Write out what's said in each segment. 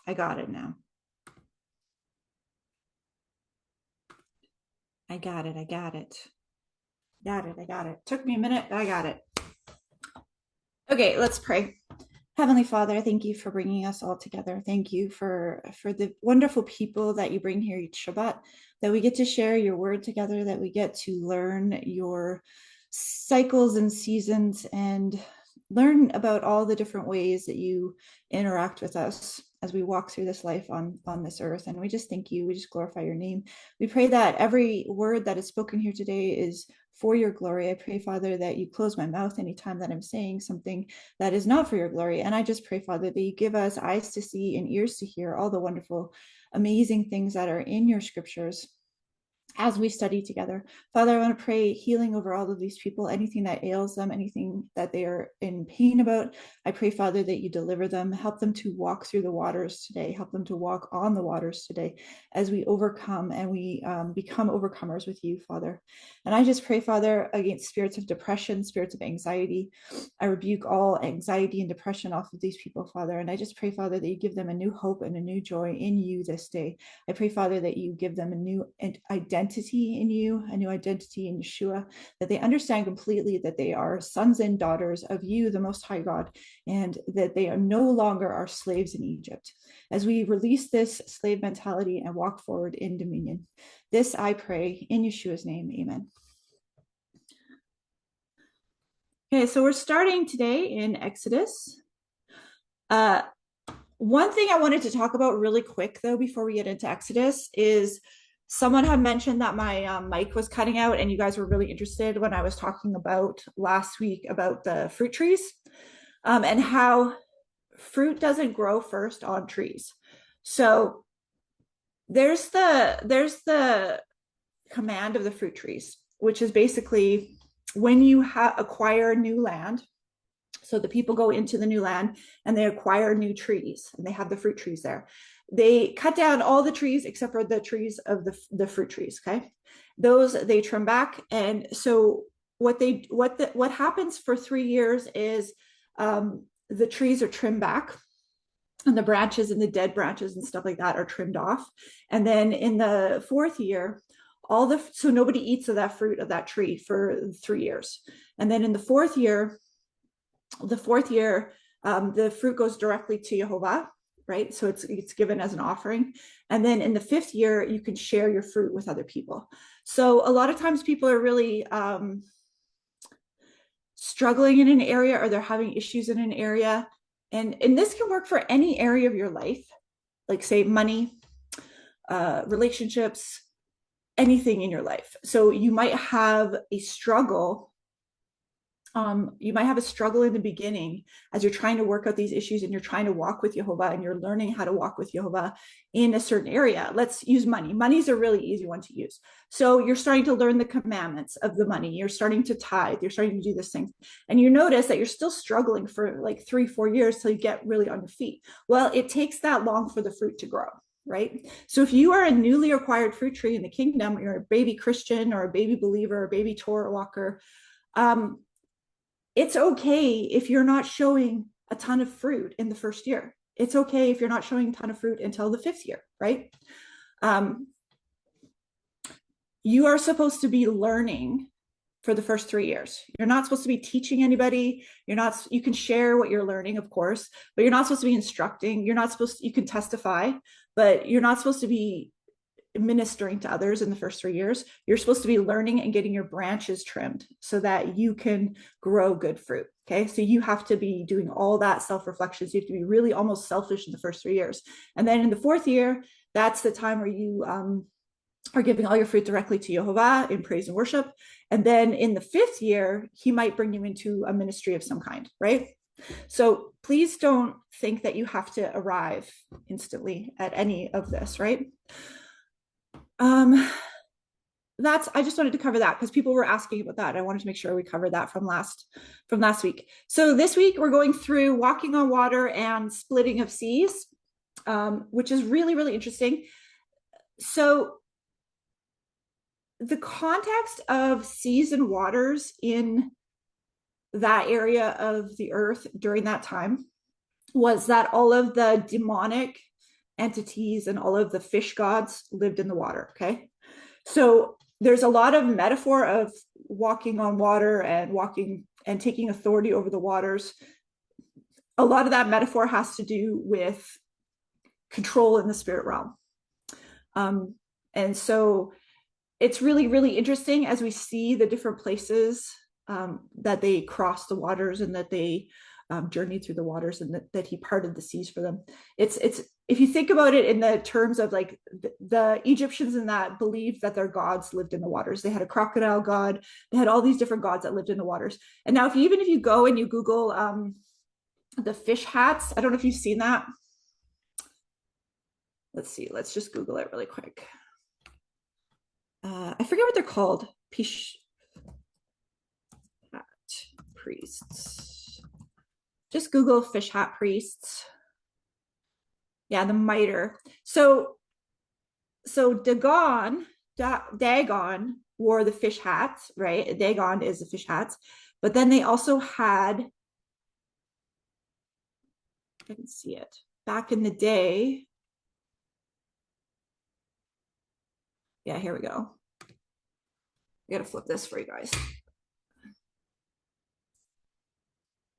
I got it now. I got it. I got it. Got it. I got it. Took me a minute, but I got it. Okay, let's pray. Heavenly Father, thank you for bringing us all together. Thank you for the wonderful people that you bring here each Shabbat, that we get to share your word together, that we get to learn your cycles and seasons and learn about all the different ways that you interact with us as we walk through this life on this earth. And we just thank you. We just glorify your name. We pray that every word that is spoken here today is for your glory. I pray, Father, that you close my mouth anytime that I'm saying something that is not for your glory. And I just pray, Father, that you give us eyes to see and ears to hear all the wonderful, amazing things that are in your scriptures as we study together. Father, I want to pray healing over all of these people, anything that ails them, anything that they are in pain about. I pray, Father, that you deliver them, help them to walk through the waters today, help them to walk on the waters today as we overcome and we become overcomers with you, Father. And I just pray, Father, against spirits of depression, spirits of anxiety. I rebuke all anxiety and depression off of these people, Father. And I just pray, Father, that you give them a new hope and a new joy in you this day. I pray, Father, that you give them a new identity in you, a new identity in Yeshua, that they understand completely that they are sons and daughters of you, the Most High God, and that they are no longer our slaves in Egypt. As we release this slave mentality and walk forward in dominion. This I pray in Yeshua's name, amen. Okay, so we're starting today in Exodus. One thing I wanted to talk about really quick, though, before we get into Exodus is someone had mentioned that my mic was cutting out, and you guys were really interested when I was talking about last week about the fruit trees and how fruit doesn't grow first on trees. So there's the command of the fruit trees, which is basically when you acquire new land. So the people go into the new land and they acquire new trees, and they have the fruit trees there. They cut down all the trees except for the trees of the fruit trees. Okay, those they trim back. And so what happens for 3 years is the trees are trimmed back, and the branches and the dead branches and stuff like that are trimmed off. And then in the 4th year, so nobody eats of that fruit of that tree for 3 years. And then in the fourth year, the fruit goes directly to Jehovah, right? So it's given as an offering. And then in the 5th year, you can share your fruit with other people. So a lot of times people are really struggling in an area, or they're having issues in an area. And this can work for any area of your life, like say money, relationships, anything in your life. So you might have a struggle. You might have a struggle in the beginning as you're trying to work out these issues, and you're trying to walk with Jehovah, and you're learning how to walk with Jehovah in a certain area. Let's use money. Money's a really easy one to use. So you're starting to learn the commandments of the money. You're starting to tithe. You're starting to do this thing. And you notice that you're still struggling for like 3-4 years till you get really on your feet. Well, it takes that long for the fruit to grow. Right? So if you are a newly acquired fruit tree in the kingdom, you're a baby Christian or a baby believer, or a baby Torah walker, it's okay if you're not showing a ton of fruit in the 1st year. It's okay if you're not showing a ton of fruit until the 5th year, right? You are supposed to be learning for the first 3 years. You're not supposed to be teaching anybody. You can share what you're learning, of course, but you're not supposed to be instructing. You can testify, but you're not supposed to be ministering to others in the first 3 years. You're supposed to be learning and getting your branches trimmed so that you can grow good fruit. Okay. So you have to be doing all that self-reflection. So you have to be really almost selfish in the first 3 years. And then in the 4th year, that's the time where you are giving all your fruit directly to Jehovah in praise and worship. And then in the 5th year, he might bring you into a ministry of some kind, right? So please don't think that you have to arrive instantly at any of this, right? I just wanted to cover that because people were asking about that. I wanted to make sure we covered that from last week. So this week we're going through walking on water and splitting of seas, which is really, really interesting. So the context of seas and waters in that area of the earth during that time was that all of the demonic entities and all of the fish gods lived in the water. Okay. So there's a lot of metaphor of walking on water and walking and taking authority over the waters. A lot of that metaphor has to do with control in the spirit realm. And so it's really, really interesting as we see the different places that they crossed the waters and that they journeyed through the waters and that he parted the seas for them. It's if you think about it in the terms of like the Egyptians in that believed that their gods lived in the waters. They had a crocodile god. They had all these different gods that lived in the waters. And now even if you go and you Google the fish hats, I don't know if you've seen that. Let's see. Let's just Google it really quick. I forget what they're called. Fish hat priests. Just Google fish hat priests. Yeah, the mitre. So Dagon wore the fish hats, right? Dagon is the fish hats. But then they also had, I can see it, back in the day. Yeah, here we go. I gotta flip this for you guys.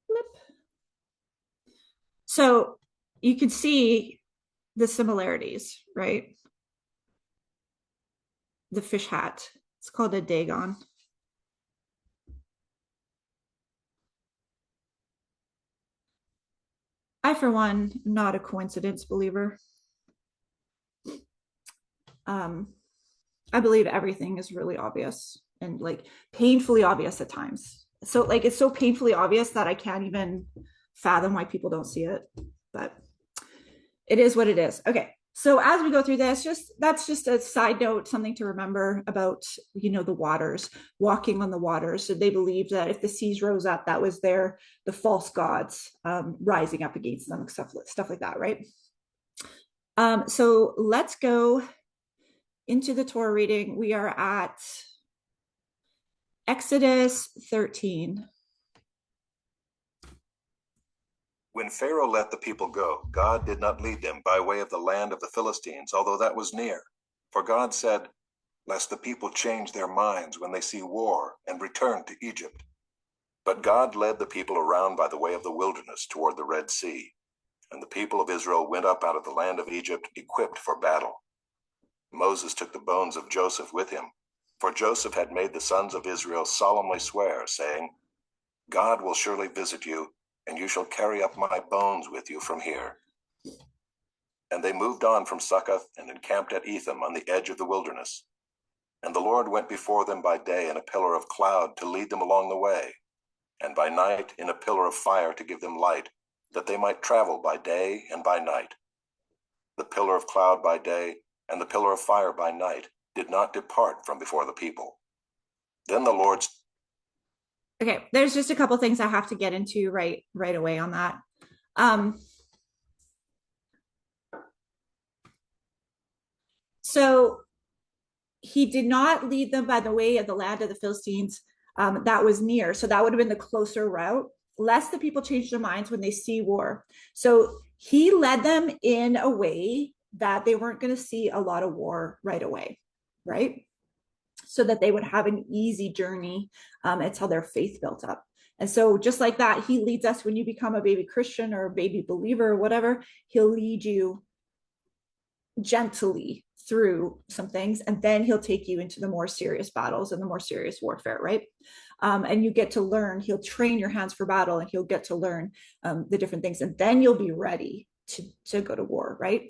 Flip. So you can see the similarities, right? The fish hat. It's called a Dagon. I, for one, am not a coincidence believer. I believe everything is really obvious and like painfully obvious at times. So like it's so painfully obvious that I can't even fathom why people don't see it, but it is what it is. Okay. So as we go through this, that's just a side note, something to remember about, the waters, walking on the waters. So they believed that if the seas rose up, that was the false gods rising up against them, stuff like that, right? So let's go into the Torah reading. We are at Exodus 13. When Pharaoh let the people go, God did not lead them by way of the land of the Philistines, although that was near. For God said, lest the people change their minds when they see war and return to Egypt. But God led the people around by the way of the wilderness toward the Red Sea. And the people of Israel went up out of the land of Egypt equipped for battle. Moses took the bones of Joseph with him, for Joseph had made the sons of Israel solemnly swear, saying, God will surely visit you, and you shall carry up my bones with you from here. And they moved on from Succoth and encamped at Etham on the edge of the wilderness. And the Lord went before them by day in a pillar of cloud to lead them along the way, and by night in a pillar of fire to give them light, that they might travel by day and by night. The pillar of cloud by day and the pillar of fire by night did not depart from before the people. Then the Lord... Okay, there's just a couple things I have to get into right away on that. So he did not lead them by the way of the land of the Philistines that was near. So that would have been the closer route, lest the people change their minds when they see war. So he led them in a way that they weren't going to see a lot of war right away, right? So that they would have an easy journey until their faith built up. And so just like that, he leads us when you become a baby Christian or a baby believer or whatever, he'll lead you gently through some things, and then he'll take you into the more serious battles and the more serious warfare, right? And you get to learn, he'll train your hands for battle, and he'll get to learn the different things, and then you'll be ready to go to war, right?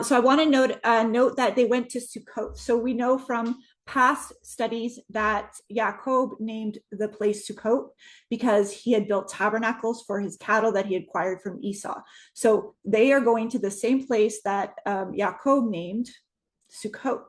So I want to note that they went to Sukkot. So we know from past studies that Yaakov named the place Sukkot because he had built tabernacles for his cattle that he had acquired from Esau. So they are going to the same place that Yaakov named Sukkot.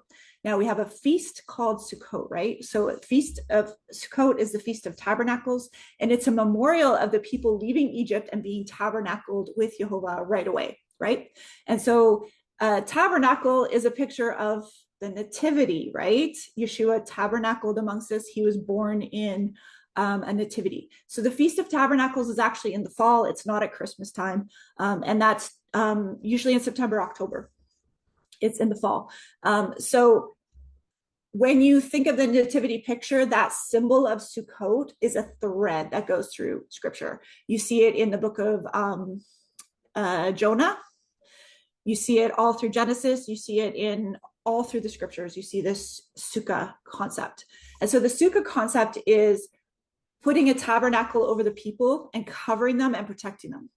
Now we have a feast called Sukkot, right? So a feast of Sukkot is the Feast of Tabernacles, and it's a memorial of the people leaving Egypt and being tabernacled with Jehovah right away, right? And so tabernacle is a picture of the nativity, right? Yeshua tabernacled amongst us. He was born in a nativity. So the Feast of Tabernacles is actually in the fall. It's not at Christmas time. And that's usually in September, October. It's in the fall. So when you think of the nativity picture, that symbol of Sukkot is a thread that goes through scripture. You see it in the book of Jonah. You see it all through Genesis. You see it in all through the scriptures. You see this sukkah concept. And so the sukkah concept is putting a tabernacle over the people and covering them and protecting them.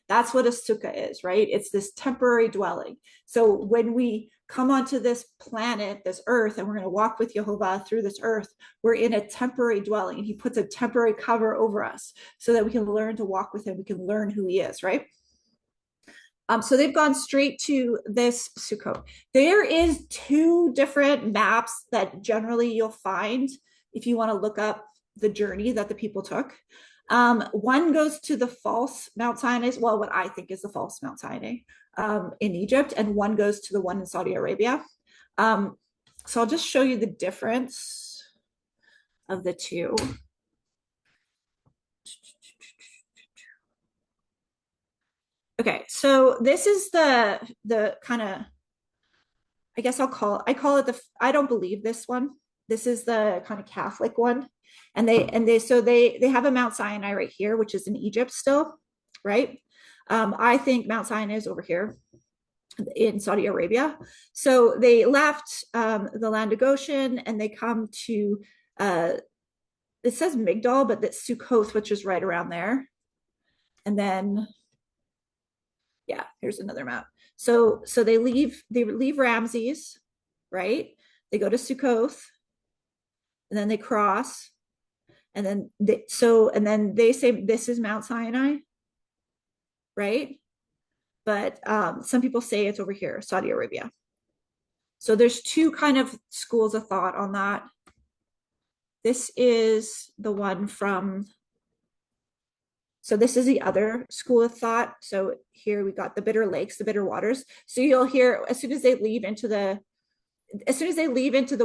That's what a sukkah is, right? It's this temporary dwelling. So when we come onto this planet, this earth, and we're going to walk with Jehovah through this earth, we're in a temporary dwelling. And he puts a temporary cover over us so that we can learn to walk with him. We can learn who he is, right? So they've gone straight to this Sukkot. There is 2 different maps that generally you'll find if you want to look up the journey that the people took. One goes to the false Mount Sinai, well, what I think is the false Mount Sinai in Egypt, and one goes to the one in Saudi Arabia. So I'll just show you the difference of the 2. Okay, so this is the kind of, I guess I call it the, I don't believe this one. This is the kind of Catholic one. And they have a Mount Sinai right here, which is in Egypt still, right? I think Mount Sinai is over here in Saudi Arabia. So they left the land of Goshen and they come to, it says Migdal, but that's Sukkoth, which is right around there. And then, yeah, here's another map. So they leave Ramses, right? They go to Sukkoth, and then they cross, and then they say this is Mount Sinai, right? But some people say it's over here, Saudi Arabia. So there's 2 kind of schools of thought on that. This is the one from, so this is the other school of thought. So here we got the bitter lakes, the bitter waters. So you'll hear as soon as they leave into the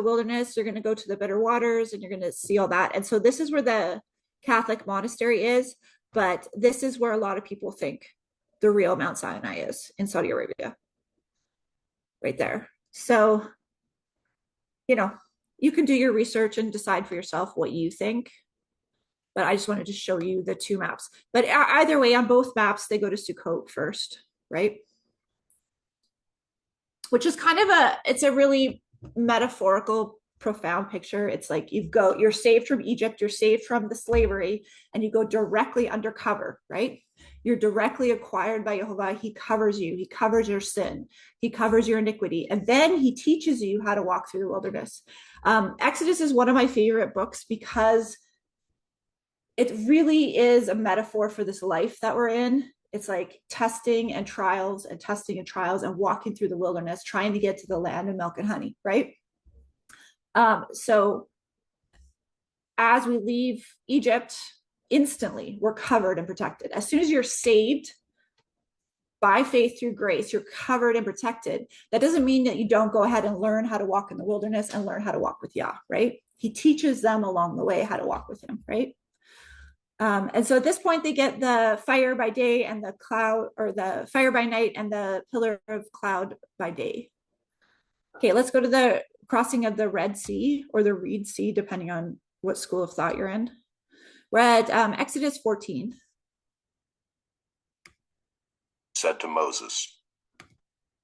wilderness, you're going to go to the bitter waters and you're going to see all that. And so this is where the Catholic monastery is, but this is where a lot of people think the real Mount Sinai is, in Saudi Arabia, right there. So, you can do your research and decide for yourself what you think. But I just wanted to show you the 2 maps. But either way, on both maps, they go to Sukkot first, right? Which is kind of it's a really metaphorical, profound picture. It's like you're saved from Egypt, you're saved from the slavery, and you go directly undercover, right? You're directly acquired by Jehovah. He covers you. He covers your sin. He covers your iniquity. And then he teaches you how to walk through the wilderness. Exodus is one of my favorite books because it really is a metaphor for this life that we're in. It's like testing and trials and walking through the wilderness, trying to get to the land of milk and honey, right? So as we leave Egypt, instantly we're covered and protected. As soon as you're saved by faith through grace, you're covered and protected. That doesn't mean that you don't go ahead and learn how to walk in the wilderness and learn how to walk with Yah, right? He teaches them along the way how to walk with him, right? And so at this point, they get the fire by day and the cloud, or the fire by night and the pillar of cloud by day. Okay, let's go to the crossing of the Red Sea or the Reed Sea, depending on what school of thought you're in. We're at Exodus 14. Said to Moses,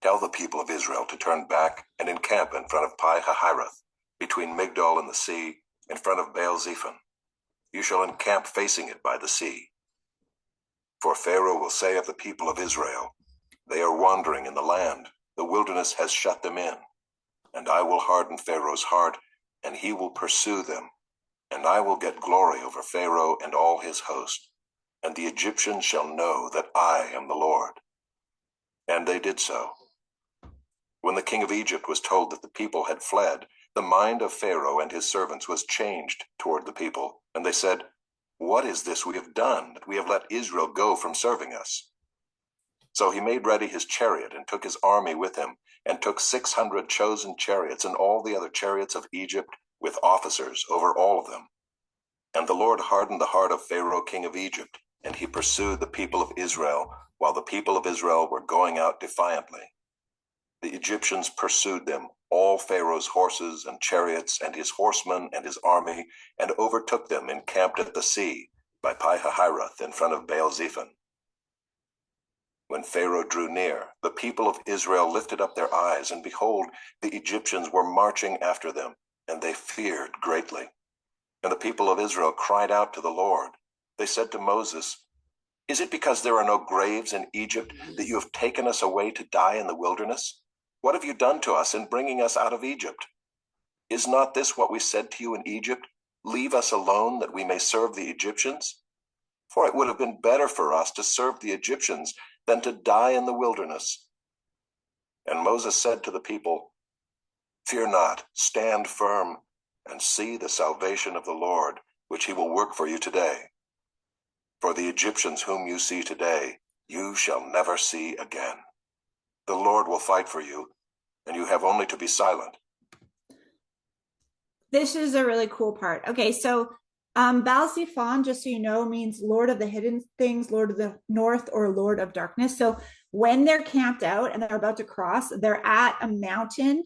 "Tell the people of Israel to turn back and encamp in front of Pi Hahiroth, between Migdol and the sea, in front of Baal Zephon. You shall encamp facing it by the sea. For Pharaoh will say of the people of Israel, they are wandering in the land, the wilderness has shut them in. And I will harden Pharaoh's heart, and he will pursue them. And I will get glory over Pharaoh and all his host. And the Egyptians shall know that I am the Lord." And they did so. When the king of Egypt was told that the people had fled, the mind of Pharaoh and his servants was changed toward the people, and they said, "What is this we have done, that we have let Israel go from serving us?" So he made ready his chariot and took his army with him, and took 600 chosen chariots and all the other chariots of Egypt with officers over all of them. And the Lord hardened the heart of Pharaoh, king of Egypt, and he pursued the people of Israel, while the people of Israel were going out defiantly. The Egyptians pursued them, all Pharaoh's horses and chariots, and his horsemen and his army, and overtook them encamped at the sea, by Pi-hahiroth in front of Baal-zephon. When Pharaoh drew near, the people of Israel lifted up their eyes, and behold, the Egyptians were marching after them, and they feared greatly. And the people of Israel cried out to the Lord. They said to Moses, "Is it because there are no graves in Egypt that you have taken us away to die in the wilderness? What have you done to us in bringing us out of Egypt? Is not this what we said to you in Egypt? Leave us alone that we may serve the Egyptians? For it would have been better for us to serve the Egyptians than to die in the wilderness." And Moses said to the people, "Fear not, stand firm, and see the salvation of the Lord, which he will work for you today. For the Egyptians whom you see today, you shall never see again. The Lord will fight for you, and you have only to be silent." This is a really cool part. Okay, so Baal-zephon, just so you know, means Lord of the hidden things, Lord of the north, or Lord of darkness. So when they're camped out and they're about to cross, they're at a mountain.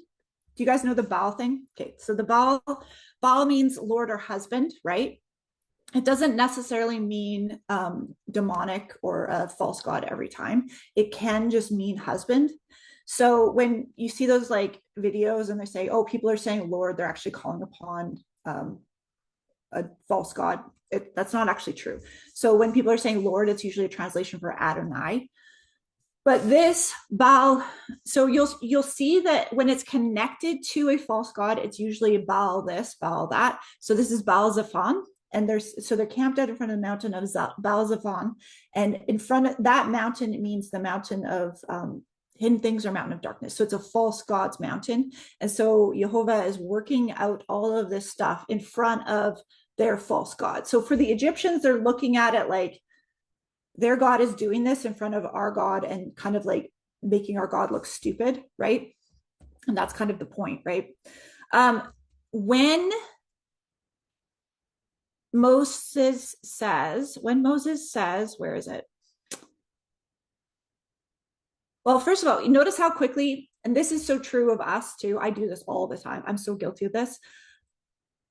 Do you guys know the Baal thing? Okay, so the Baal means Lord or husband, right? It doesn't necessarily mean demonic or a false god every time. It can just mean husband. So when you see those like videos and they say, "Oh, people are saying Lord," they're actually calling upon a false god. That's not actually true. So when people are saying Lord, it's usually a translation for Adonai. But this Baal, so you'll see that when it's connected to a false god, it's usually Baal this, Baal that. So this is Baal-zephon, and they're camped out in front of the mountain of Baal-zephon, and in front of that mountain, it means the mountain of hidden things or mountain of darkness. So it's a false god's mountain, and so Jehovah is working out all of this stuff in front of their false god. So for the Egyptians, they're looking at it like their God is doing this in front of our God and kind of like making our God look stupid, right? And that's kind of the point, right? When Moses says, where is it? Well, first of all, you notice how quickly, and this is so true of us too. I do this all the time. I'm so guilty of this.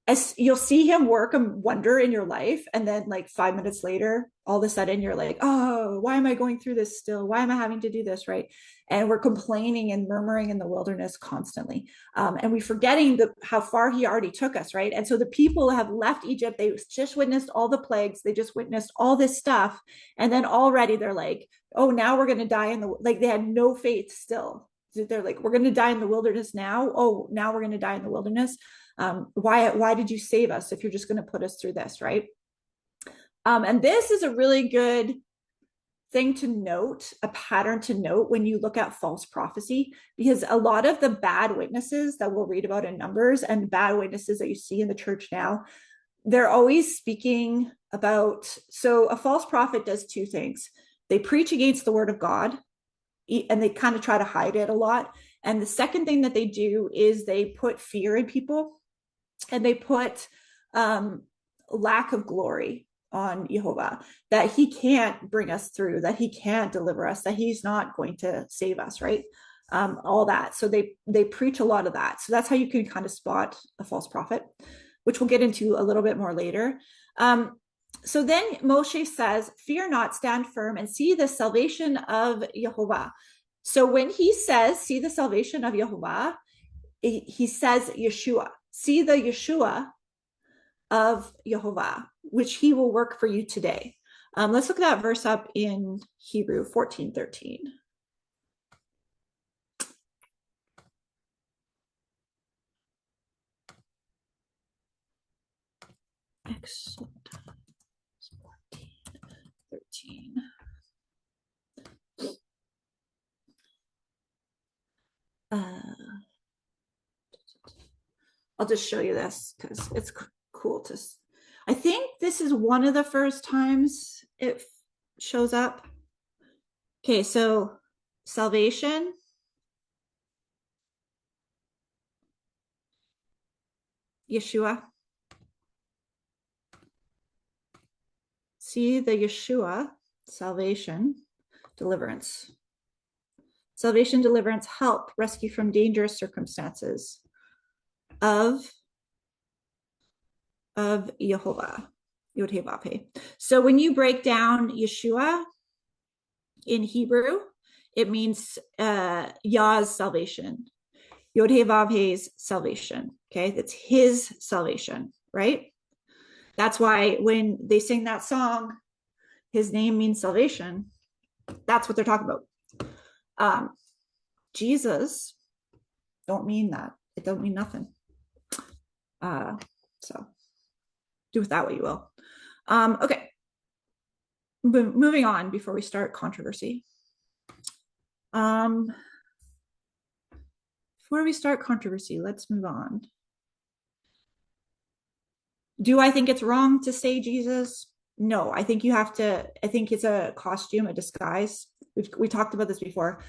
As you'll see him work a wonder in your life, and then like 5 minutes later, all of a sudden you're like, "Oh, why am I going through this still? Why am I having to do this?" Right? And we're complaining and murmuring in the wilderness constantly, and we're forgetting how far he already took us, right? And so the people have left Egypt. They just witnessed all the plagues. They just witnessed all this stuff, and then already they're like, "Oh, now we're going to die in the," like they had no faith still. They're like, "We're going to die in the wilderness now. Oh, now we're going to die in the wilderness. Why did you save us if you're just going to put us through this," right? And this is a really good thing to note, a pattern to note when you look at false prophecy, because a lot of the bad witnesses that we'll read about in Numbers and bad witnesses that you see in the church now, they're always speaking about, so a false prophet does two things. They preach against the word of God, and they kind of try to hide it a lot. And the second thing that they do is they put fear in people, and they put lack of glory on Jehovah, that he can't bring us through, that he can't deliver us, that he's not going to save us, right? All that. So they preach a lot of that. So that's how you can kind of spot a false prophet, which we'll get into a little bit more later. So then Moshe says, "Fear not, stand firm, and see the salvation of Jehovah." So when he says, "See the salvation of Jehovah," he says Yeshua. See the Yeshua of Jehovah, which he will work for you today. Let's look at that verse up in Hebrew 14:13. Exodus 14:13. I'll just show you this because it's cool to. I think this is one of the first times it shows up. Okay, so salvation, Yeshua. See the Yeshua, salvation, deliverance. Salvation, deliverance, help, rescue from dangerous circumstances of Yehovah. Yod-Heh-Vav-Heh. So when you break down Yeshua in Hebrew, it means Yah's salvation. Yod-Heh-Vav-Heh's salvation. Okay, that's his salvation, right? That's why when they sing that song, his name means salvation. That's what they're talking about. Jesus don't mean that. It don't mean nothing. So do with that what you will. Okay. Moving on before we start controversy. Before we start controversy, let's move on. Do I think it's wrong to say Jesus? No, I think you have to. I think it's a costume, a disguise. We talked about this before.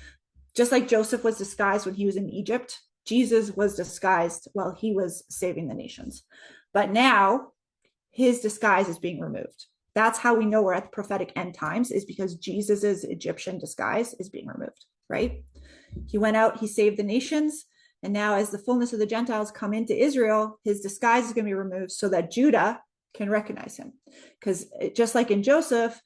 Just like Joseph was disguised when he was in Egypt, Jesus was disguised while he was saving the nations. But now his disguise is being removed. That's how we know we're at the prophetic end times, is because Jesus's Egyptian disguise is being removed, right? He went out, he saved the nations, and now as the fullness of the Gentiles come into Israel, his disguise is going to be removed so that Judah can recognize him. Because just like in Joseph,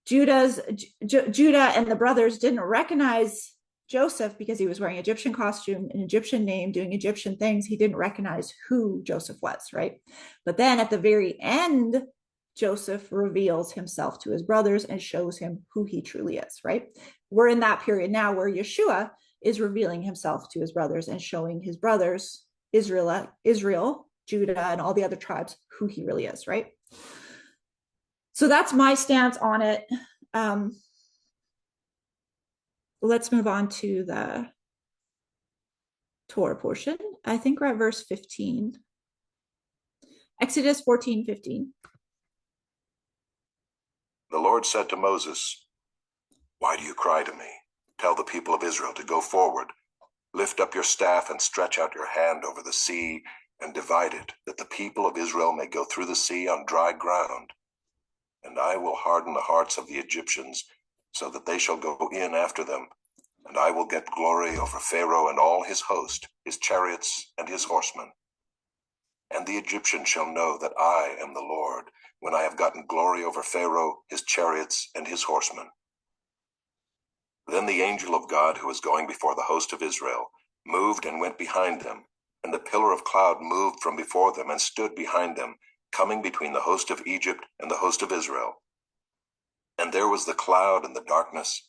Judah and the brothers didn't recognize Joseph because he was wearing an Egyptian costume, an Egyptian name, doing Egyptian things. He didn't recognize who Joseph was, right? But then at the very end, Joseph reveals himself to his brothers and shows him who he truly is, right? We're in that period now where Yeshua is revealing himself to his brothers and showing his brothers, Israel, Judah, and all the other tribes, who he really is, right? So that's my stance on it. Let's move on to the Torah portion. I think we're at verse 15. Exodus 14:15. The Lord said to Moses, "Why do you cry to me? Tell the people of Israel to go forward. Lift up your staff and stretch out your hand over the sea and divide it, that the people of Israel may go through the sea on dry ground. And I will harden the hearts of the Egyptians, so that they shall go in after them. And I will get glory over Pharaoh and all his host, his chariots and his horsemen. And the Egyptians shall know that I am the Lord, when I have gotten glory over Pharaoh, his chariots, and his horsemen." Then the angel of God, who was going before the host of Israel, moved and went behind them, and the pillar of cloud moved from before them and stood behind them, coming between the host of Egypt and the host of Israel. And there was the cloud and the darkness,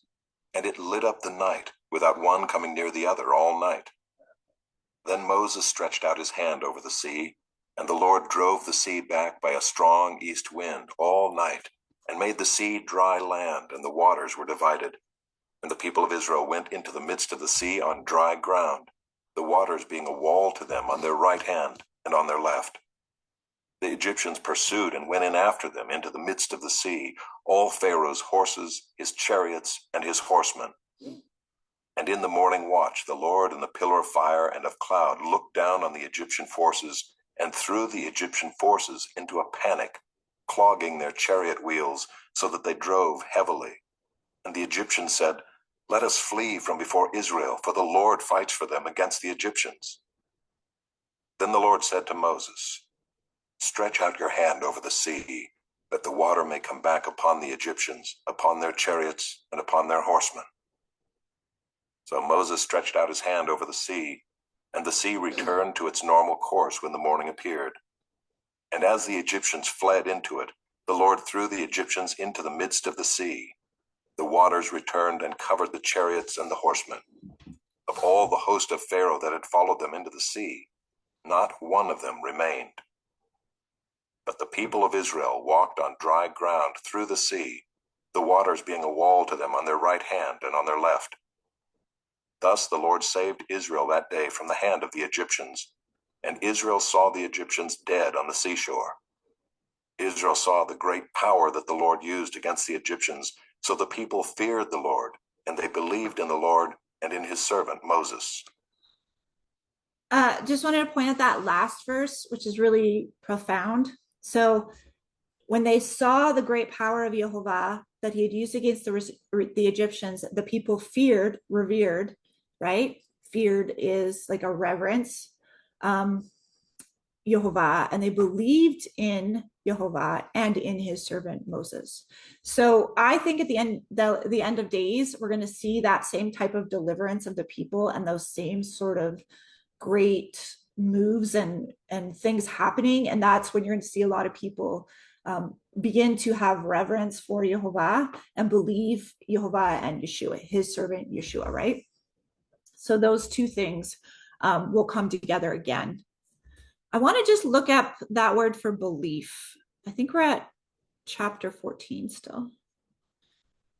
and it lit up the night, without one coming near the other all night. Then Moses stretched out his hand over the sea, and the Lord drove the sea back by a strong east wind all night, and made the sea dry land, and the waters were divided. And the people of Israel went into the midst of the sea on dry ground, the waters being a wall to them on their right hand and on their left. The Egyptians pursued and went in after them into the midst of the sea, all Pharaoh's horses, his chariots, and his horsemen. And in the morning watch, the Lord in the pillar of fire and of cloud looked down on the Egyptian forces and threw the Egyptian forces into a panic, clogging their chariot wheels so that they drove heavily. And the Egyptians said, "Let us flee from before Israel, for the Lord fights for them against the Egyptians." Then the Lord said to Moses, "Stretch out your hand over the sea, that the water may come back upon the Egyptians, upon their chariots, and upon their horsemen." So Moses stretched out his hand over the sea, and the sea returned to its normal course when the morning appeared. And as the Egyptians fled into it, the Lord threw the Egyptians into the midst of the sea. The waters returned and covered the chariots and the horsemen. Of all the host of Pharaoh that had followed them into the sea, not one of them remained. But the people of Israel walked on dry ground through the sea, the waters being a wall to them on their right hand and on their left. Thus the Lord saved Israel that day from the hand of the Egyptians, and Israel saw the Egyptians dead on the seashore. Israel saw the great power that the Lord used against the Egyptians, so the people feared the Lord, and they believed in the Lord and in his servant Moses. Just wanted to point out that last verse, which is really profound. So when they saw the great power of Yehovah that he had used against the Egyptians, the people feared, revered, right? Feared is like a reverence, Yehovah, and they believed in Yehovah and in his servant Moses. So I think at the end of days, we're going to see that same type of deliverance of the people and those same sort of great moves and things happening. And that's when you're going to see a lot of people begin to have reverence for Yehovah and believe Yehovah and Yeshua, his servant Yeshua, right? So those two things will come together again. I want to just look up that word for belief. I think we're at chapter 14 still.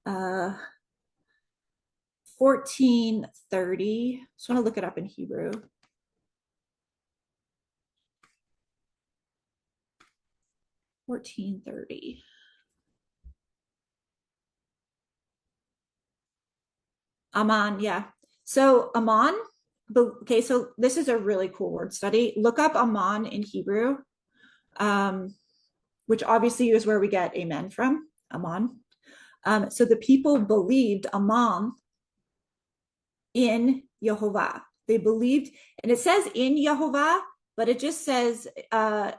14:30. Just want to look it up in Hebrew. $14.30. Aman, yeah. So Aman, okay, so this is a really cool word study. Look up Aman in Hebrew, which obviously is where we get amen from, Aman. So the people believed Aman in Yehovah. They believed, and it says in Yehovah, but it just says,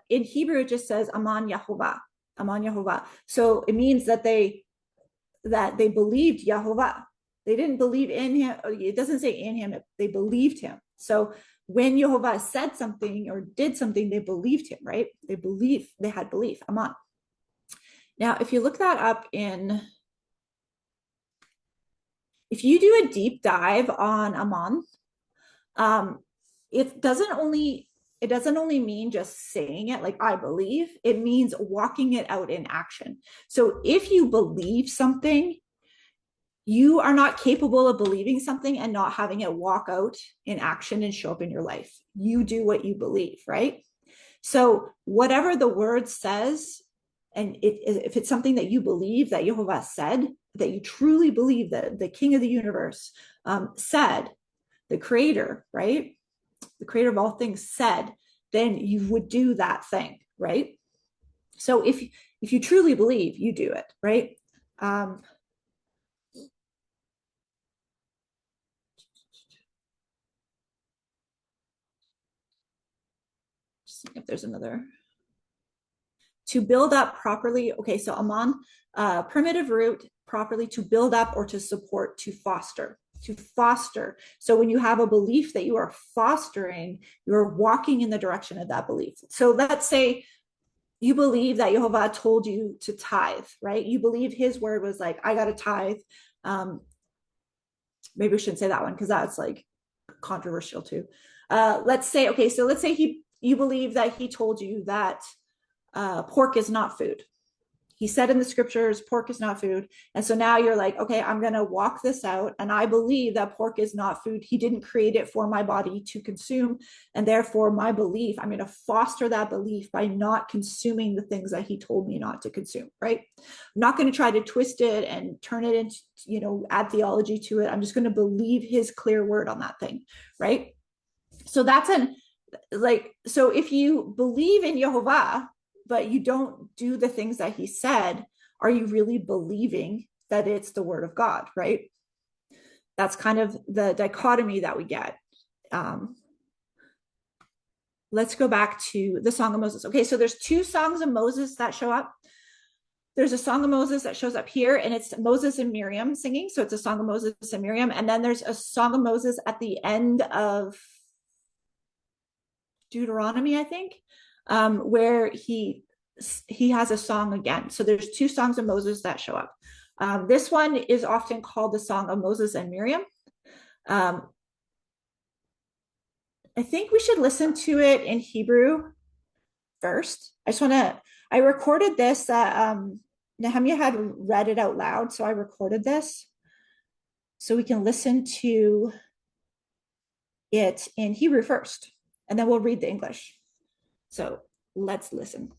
in Hebrew, it just says Aman Yehovah, Aman Yehovah. So it means that they believed Yehovah. They didn't believe in him. It doesn't say in him, they believed him. So when Yehovah said something or did something, they believed him, right? They had belief, Aman. Now, if you look that up if you do a deep dive on Aman, it doesn't only mean just saying it like I believe, it means walking it out in action. So if you believe something, you are not capable of believing something and not having it walk out in action and show up in your life. You do what you believe, right? So whatever the word says, and if it's something that you believe that Yehovah said, that you truly believe that the King of the universe said, the creator, right? The creator of all things said, then you would do that thing, right? So if you truly believe, you do it, right? Just see if there's another. To build up properly. Okay, so Aman, primitive root, properly, to build up or to support, to foster. To foster. So when you have a belief that you are fostering, you're walking in the direction of that belief. So let's say you believe that Yehovah told you to tithe, right? You believe his word was like, I got to tithe. Maybe we shouldn't say that one because that's like controversial too. Let's say you believe that he told you that pork is not food. He said in the scriptures, pork is not food. And so now you're like, okay, I'm going to walk this out. And I believe that pork is not food. He didn't create it for my body to consume. And therefore, my belief, I'm going to foster that belief by not consuming the things that he told me not to consume, right? I'm not going to try to twist it and turn it into, add theology to it. I'm just going to believe his clear word on that thing, right? So so if you believe in Yehovah, but you don't do the things that he said, are you really believing that it's the word of God, right? That's kind of the dichotomy that we get. Let's go back to the Song of Moses. Okay, so there's two songs of Moses that show up. There's a Song of Moses that shows up here, and it's Moses and Miriam singing. So it's a Song of Moses and Miriam. And then there's a Song of Moses at the end of Deuteronomy, I think, where he has a song again. So there's two songs of Moses that show up. This one is often called the Song of Moses and Miriam. I think we should listen to it in Hebrew first. I recorded this. Nehemiah had read it out loud, so I recorded this so we can listen to it in Hebrew first, and then we'll read the English. So let's listen.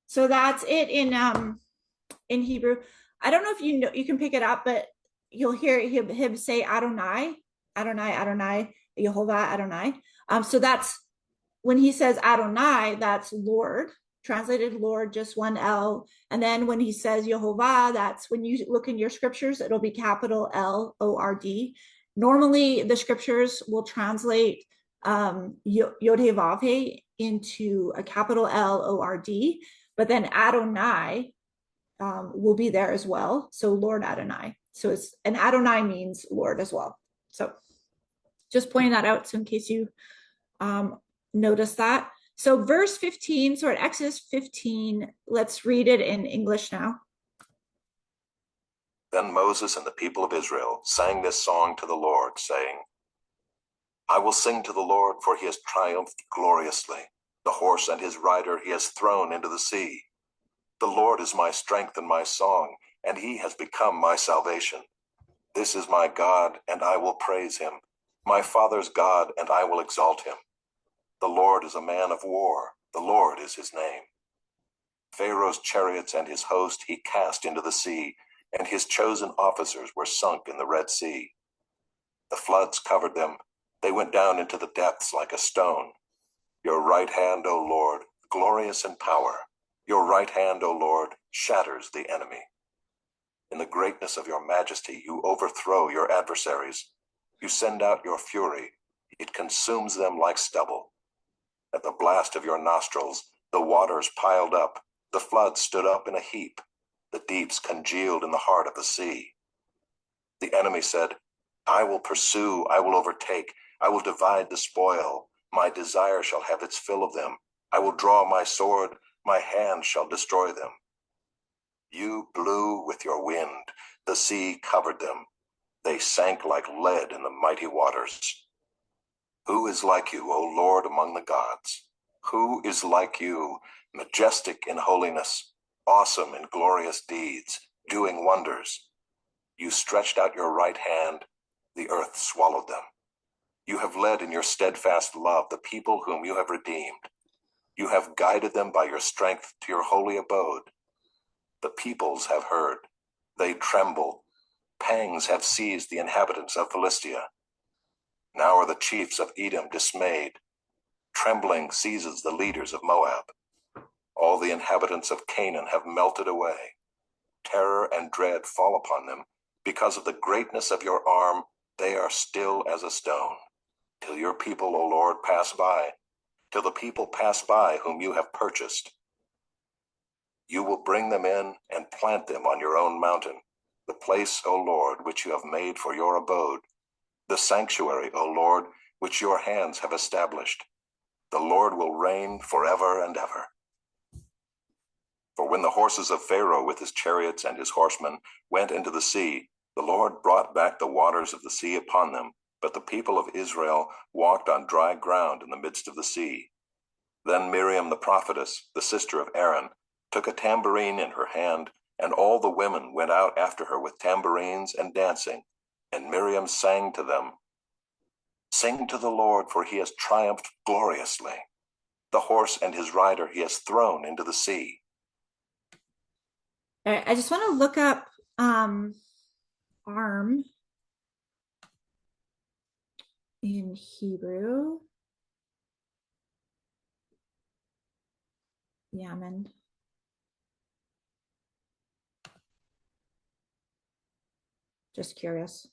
So that's it in Hebrew. I don't know if you know, you can pick it up, but you'll hear him say Adonai, Adonai, Adonai, Yehovah, Adonai. So that's when he says Adonai, that's Lord, translated Lord, just one L. And then when he says Yehovah, that's when you look in your scriptures, it'll be capital Lord. Normally, the scriptures will translate Yod-Heh-Vav-Heh into a capital Lord, but then Adonai will be there as well. So Lord Adonai. So it's, and Adonai means Lord as well. So just pointing that out. So in case you notice that. So verse 15, so at Exodus 15, let's read it in English now. Then Moses and the people of Israel sang this song to the Lord, saying, I will sing to the Lord, for he has triumphed gloriously. The horse and his rider he has thrown into the sea. The Lord is my strength and my song, and he has become my salvation. This is my God, and I will praise him, my father's God, and I will exalt him. The Lord is a man of war. The Lord is his name. Pharaoh's chariots and his host he cast into the sea, and his chosen officers were sunk in the Red Sea. The floods covered them. They went down into the depths like a stone. Your right hand, O Lord, glorious in power. Your right hand, O Lord, shatters the enemy. In the greatness of your majesty, you overthrow your adversaries. You send out your fury. It consumes them like stubble. At the blast of your nostrils, the waters piled up. The floods stood up in a heap. The deeps congealed in the heart of the sea. The enemy said, I will pursue, I will overtake, I will divide the spoil. My desire shall have its fill of them. I will draw my sword, my hand shall destroy them. You blew with your wind, the sea covered them. They sank like lead in the mighty waters. Who is like you, O Lord, among the gods? Who is like you, majestic in holiness, awesome in glorious deeds, doing wonders? You stretched out your right hand, the earth swallowed them. You have led in your steadfast love the people whom you have redeemed. You have guided them by your strength to your holy abode. The peoples have heard. They tremble. Pangs have seized the inhabitants of Philistia. Now are the chiefs of Edom dismayed. Trembling seizes the leaders of Moab. All the inhabitants of Canaan have melted away. Terror and dread fall upon them. Because of the greatness of your arm, they are still as a stone. Till your people, O Lord, pass by. Till the people pass by whom you have purchased. You will bring them in and plant them on your own mountain, the place, O Lord, which you have made for your abode, the sanctuary, O Lord, which your hands have established. The Lord will reign forever and ever. For when the horses of Pharaoh with his chariots and his horsemen went into the sea, the Lord brought back the waters of the sea upon them, but the people of Israel walked on dry ground in the midst of the sea. Then Miriam the prophetess, the sister of Aaron, took a tambourine in her hand And all the women went out after her with tambourines and dancing. And Miriam sang to them, "Sing to the Lord, for he has triumphed gloriously. The horse and his rider he has thrown into the sea." All right, I just want to look up arm in Hebrew. Yaman. Just curious.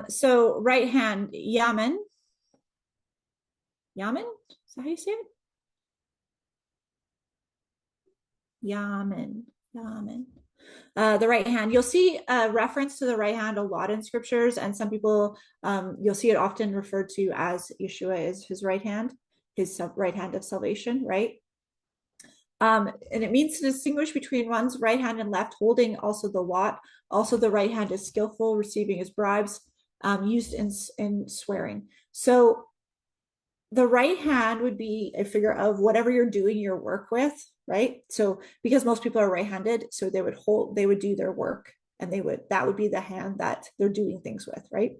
So right hand, Yaman. Yaman? Is that how you say it? Yaman. Yaman. The right hand. You'll see a reference to the right hand a lot in scriptures, and some people, you'll see it often referred to as Yeshua is his right hand, his right hand of salvation, right? And it means to distinguish between one's right hand and left, holding also the lot. Also, the right hand is skillful, receiving his bribes, used in swearing. So the right hand would be a figure of whatever you're doing your work with, right? So because most people are right-handed, so they would do their work, and that would be the hand that they're doing things with, right?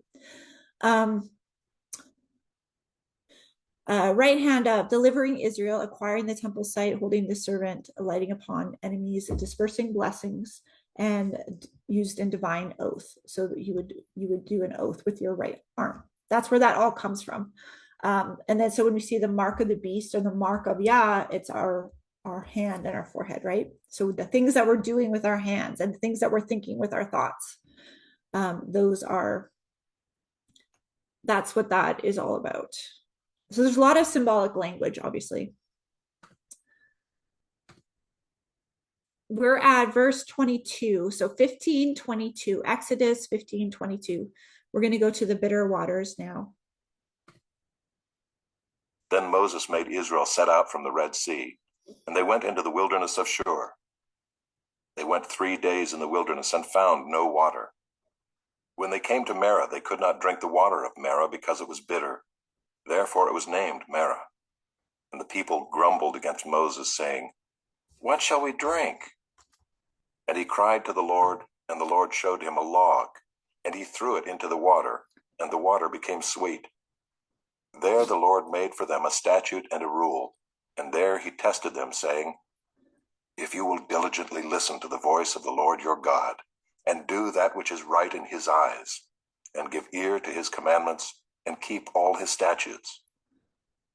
Right hand of delivering Israel, acquiring the temple site, holding the servant, alighting upon enemies, dispersing blessings, and used in divine oath. So that you would do an oath with your right arm. That's where that all comes from. And then so when we see the mark of the beast or the mark of Yah, it's our hand and our forehead, right? So the things that we're doing with our hands and the things that we're thinking with our thoughts, that's what that is all about. So there's a lot of symbolic language, obviously. We're at verse 22. So 15:22, Exodus 15:22. We're going to go to the bitter waters now. Then Moses made Israel set out from the Red Sea, and they went into the wilderness of Shur. They went 3 days in the wilderness and found no water. When they came to Marah, they could not drink the water of Marah because it was bitter. Therefore it was named Marah. And the people grumbled against Moses, saying, "What shall we drink?" And he cried to the Lord, and the Lord showed him a log, and he threw it into the water, and the water became sweet. There the Lord made for them a statute and a rule, and there he tested them, saying, "If you will diligently listen to the voice of the Lord your God, and do that which is right in his eyes, and give ear to his commandments, and keep all his statutes,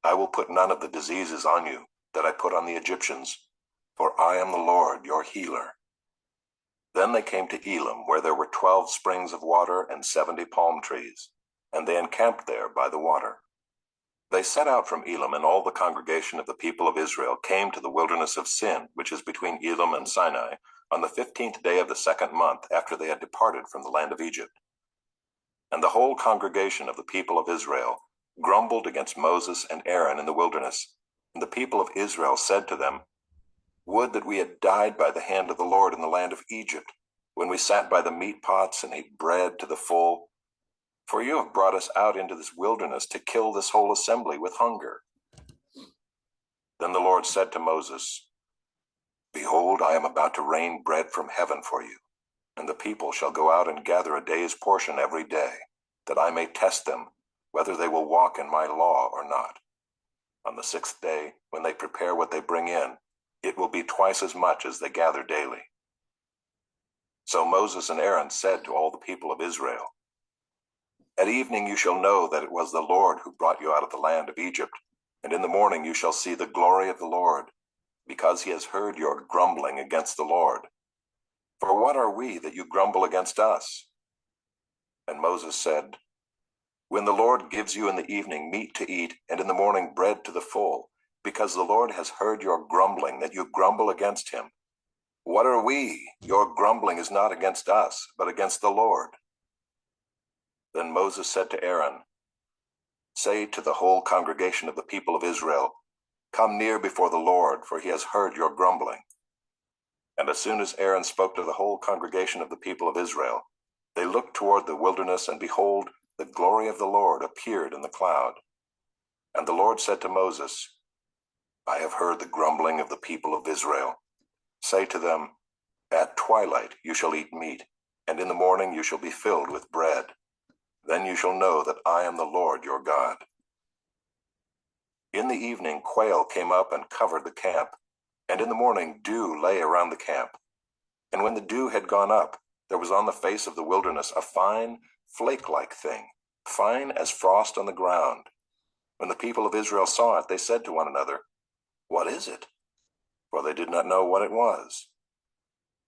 I will put none of the diseases on you that I put on the Egyptians, for I am the Lord your healer." Then they came to Elim, where there were 12 springs of water and 70 palm trees, and they encamped there by the water. They set out from Elim, and all the congregation of the people of Israel came to the wilderness of Sin, which is between Elim and Sinai, on the 15th day of the 2nd month after they had departed from the land of Egypt. And the whole congregation of the people of Israel grumbled against Moses and Aaron in the wilderness. And the people of Israel said to them, "Would that we had died by the hand of the Lord in the land of Egypt, when we sat by the meat pots and ate bread to the full. For you have brought us out into this wilderness to kill this whole assembly with hunger." Then the Lord said to Moses, "Behold, I am about to rain bread from heaven for you, and the people shall go out and gather a day's portion every day, that I may test them, whether they will walk in my law or not. On the 6th day, when they prepare what they bring in, it will be twice as much as they gather daily." So Moses and Aaron said to all the people of Israel, "At evening you shall know that it was the Lord who brought you out of the land of Egypt, and in the morning you shall see the glory of the Lord, because he has heard your grumbling against the Lord. For what are we that you grumble against us?" And Moses said, "When the Lord gives you in the evening meat to eat, and in the morning bread to the full, because the Lord has heard your grumbling, that you grumble against him, what are we? Your grumbling is not against us, but against the Lord." Then Moses said to Aaron, "Say to the whole congregation of the people of Israel, Come near before the Lord, for he has heard your grumbling." And as soon as Aaron spoke to the whole congregation of the people of Israel, they looked toward the wilderness, and behold, the glory of the Lord appeared in the cloud. And the Lord said to Moses, I have heard the grumbling of the people of Israel. Say to them, at twilight you shall eat meat, and in the morning you shall be filled with bread. Then you shall know that I am the Lord your God. In the evening quail came up and covered the camp, and in the morning dew lay around the camp. And when the dew had gone up, there was on the face of the wilderness a fine, flake-like thing, fine as frost on the ground. When the people of Israel saw it, they said to one another, what is it? For they did not know what it was.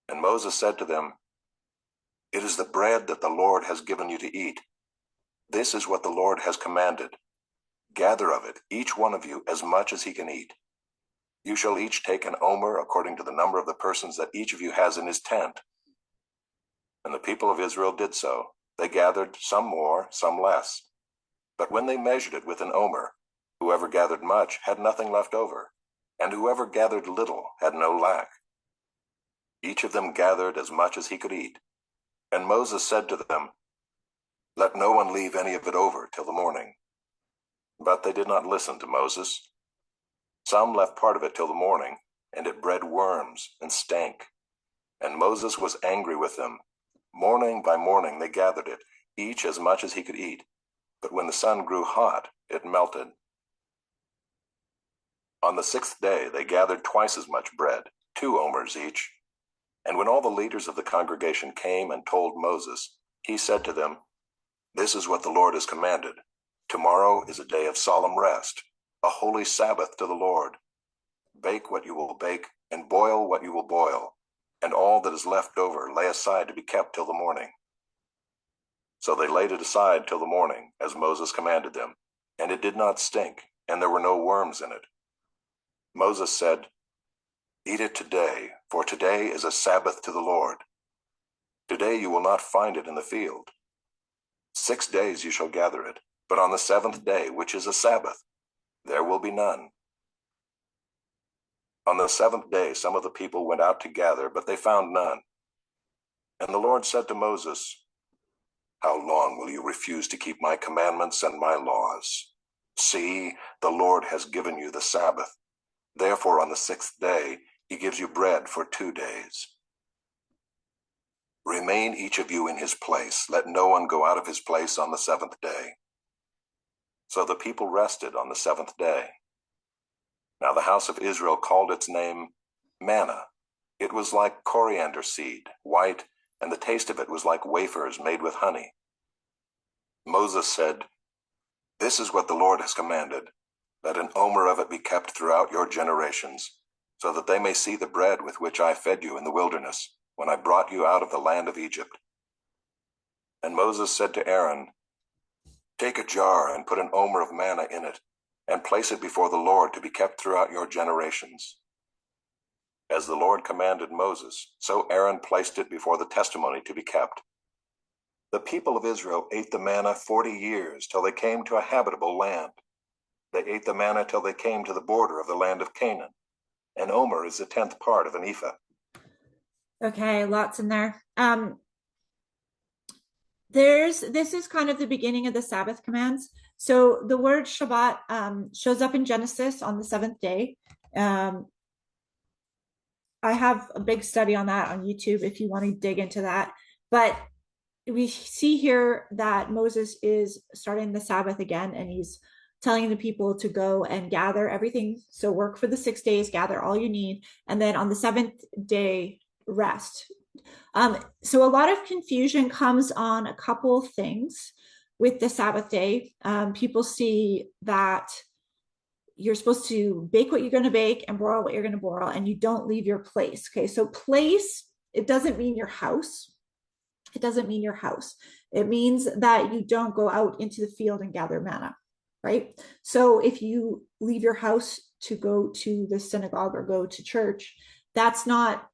And Moses said to them, it is the bread that the Lord has given you to eat. This is what the Lord has commanded. Gather of it, each one of you, as much as he can eat. You shall each take an omer according to the number of the persons that each of you has in his tent. And the people of Israel did so. They gathered some more, some less. But when they measured it with an omer, whoever gathered much had nothing left over, and whoever gathered little had no lack. Each of them gathered as much as he could eat. And Moses said to them, let no one leave any of it over till the morning. But they did not listen to Moses. Some left part of it till the morning, and it bred worms and stank. And Moses was angry with them. Morning by morning they gathered it, each as much as he could eat. But when the sun grew hot, it melted. On the sixth day they gathered twice as much bread, 2 omers each. And when all the leaders of the congregation came and told Moses, he said to them, this is what the Lord has commanded. Tomorrow is a day of solemn rest, a holy Sabbath to the Lord. Bake what you will bake, and boil what you will boil, and all that is left over lay aside to be kept till the morning. So they laid it aside till the morning, as Moses commanded them, and it did not stink, and there were no worms in it. Moses said, eat it today, for today is a Sabbath to the Lord. Today you will not find it in the field. 6 days you shall gather it, but on the 7th day, which is a Sabbath, there will be none. On the 7th day some of the people went out to gather, but they found none. And the Lord said to Moses, how long will you refuse to keep my commandments and my laws? See, the Lord has given you the Sabbath. Therefore on the 6th day he gives you bread for 2 days. Remain each of you in his place. Let no one go out of his place on the 7th day. So the people rested on the 7th day. Now the house of Israel called its name manna. It was like coriander seed, white, and the taste of it was like wafers made with honey. Moses said, this is what the Lord has commanded. Let an omer of it be kept throughout your generations, so that they may see the bread with which I fed you in the wilderness, when I brought you out of the land of Egypt. And Moses said to Aaron, take a jar and put an omer of manna in it, and place it before the Lord to be kept throughout your generations. As the Lord commanded Moses, so Aaron placed it before the testimony to be kept. The people of Israel ate the manna 40 years till they came to a habitable land. They ate the manna till they came to the border of the land of Canaan. An omer is the 10th part of an ephah. Okay, lots in there. This is kind of the beginning of the Sabbath commands. So the word Shabbat shows up in Genesis on the 7th day. I have a big study on that on YouTube if you want to dig into that. But we see here that Moses is starting the Sabbath again, and he's telling the people to go and gather everything. So work for the 6 days, gather all you need, and then on the 7th day, rest. So a lot of confusion comes on a couple things with the Sabbath day. People see that you're supposed to bake what you're going to bake and broil what you're going to broil, and you don't leave your place. Okay, so place, it doesn't mean your house. It doesn't mean your house. It means that you don't go out into the field and gather manna, right? So if you leave your house to go to the synagogue or go to church, that's not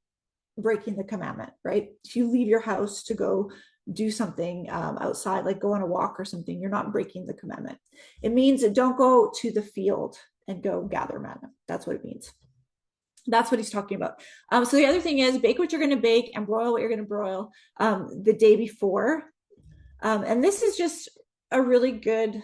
breaking the commandment, right? If you leave your house to go do something outside, like go on a walk or something, you're not breaking the commandment. It means don't go to the field and go gather manna. That's what it means. That's what he's talking about. So the other thing is bake what you're going to bake and broil what you're going to broil the day before. And this is just a really good,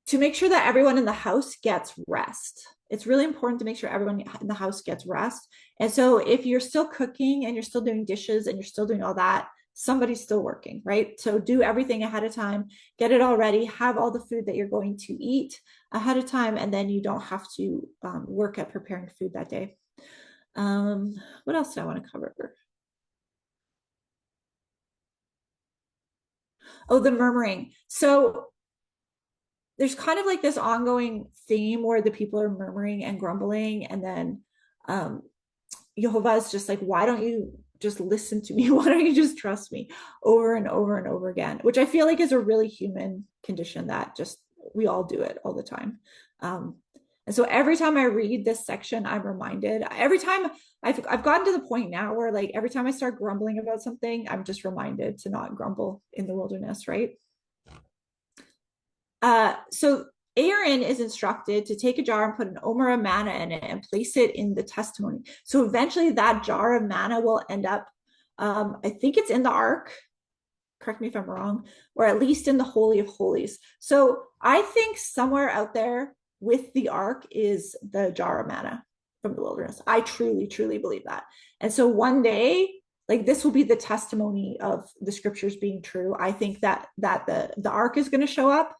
to make sure that everyone in the house gets rest. It's really important to make sure everyone in the house gets rest. And so if you're still cooking and you're still doing dishes and you're still doing all that, somebody's still working, right? So do everything ahead of time, get it all ready, have all the food that you're going to eat ahead of time, and then you don't have to work at preparing food that day. What else do I want to cover? Oh, the murmuring. So there's kind of like this ongoing theme where the people are murmuring and grumbling, and then Jehovah is just like, why don't you just listen to me? Why don't you just trust me, over and over and over again? Which I feel like is a really human condition that just we all do it all the time. And so every time I read this section, I'm reminded. Every time I've gotten to the point now where, like, every time I start grumbling about something, I'm just reminded to not grumble in the wilderness, right? So Aaron is instructed to take a jar and put an omer of manna in it and place it in the testimony. So eventually that jar of manna will end up, I think it's in the ark, correct me if I'm wrong, or at least in the Holy of Holies. So I think somewhere out there with the ark is the jar of manna from the wilderness. I truly, truly believe that. And so one day, like, this will be the testimony of the scriptures being true. I think that the ark is going to show up,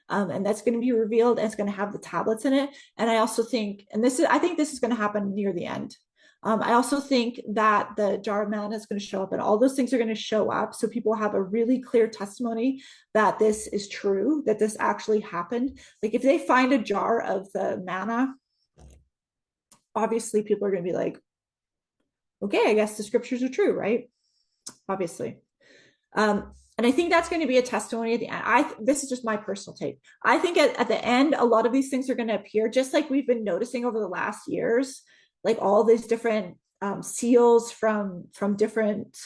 and that's going to be revealed, and it's going to have the tablets in it. And I also think, I think this is going to happen near the end. I also think that the jar of manna is going to show up, and all those things are going to show up, so people have a really clear testimony that this is true, that this actually happened. Like, if they find a jar of the manna, obviously people are going to be like, okay, I guess the scriptures are true, right? Obviously. And I think that's going to be a testimony at the end. This is just my personal take. I think at the end, a lot of these things are going to appear, just like we've been noticing over the last years, like all these different seals from different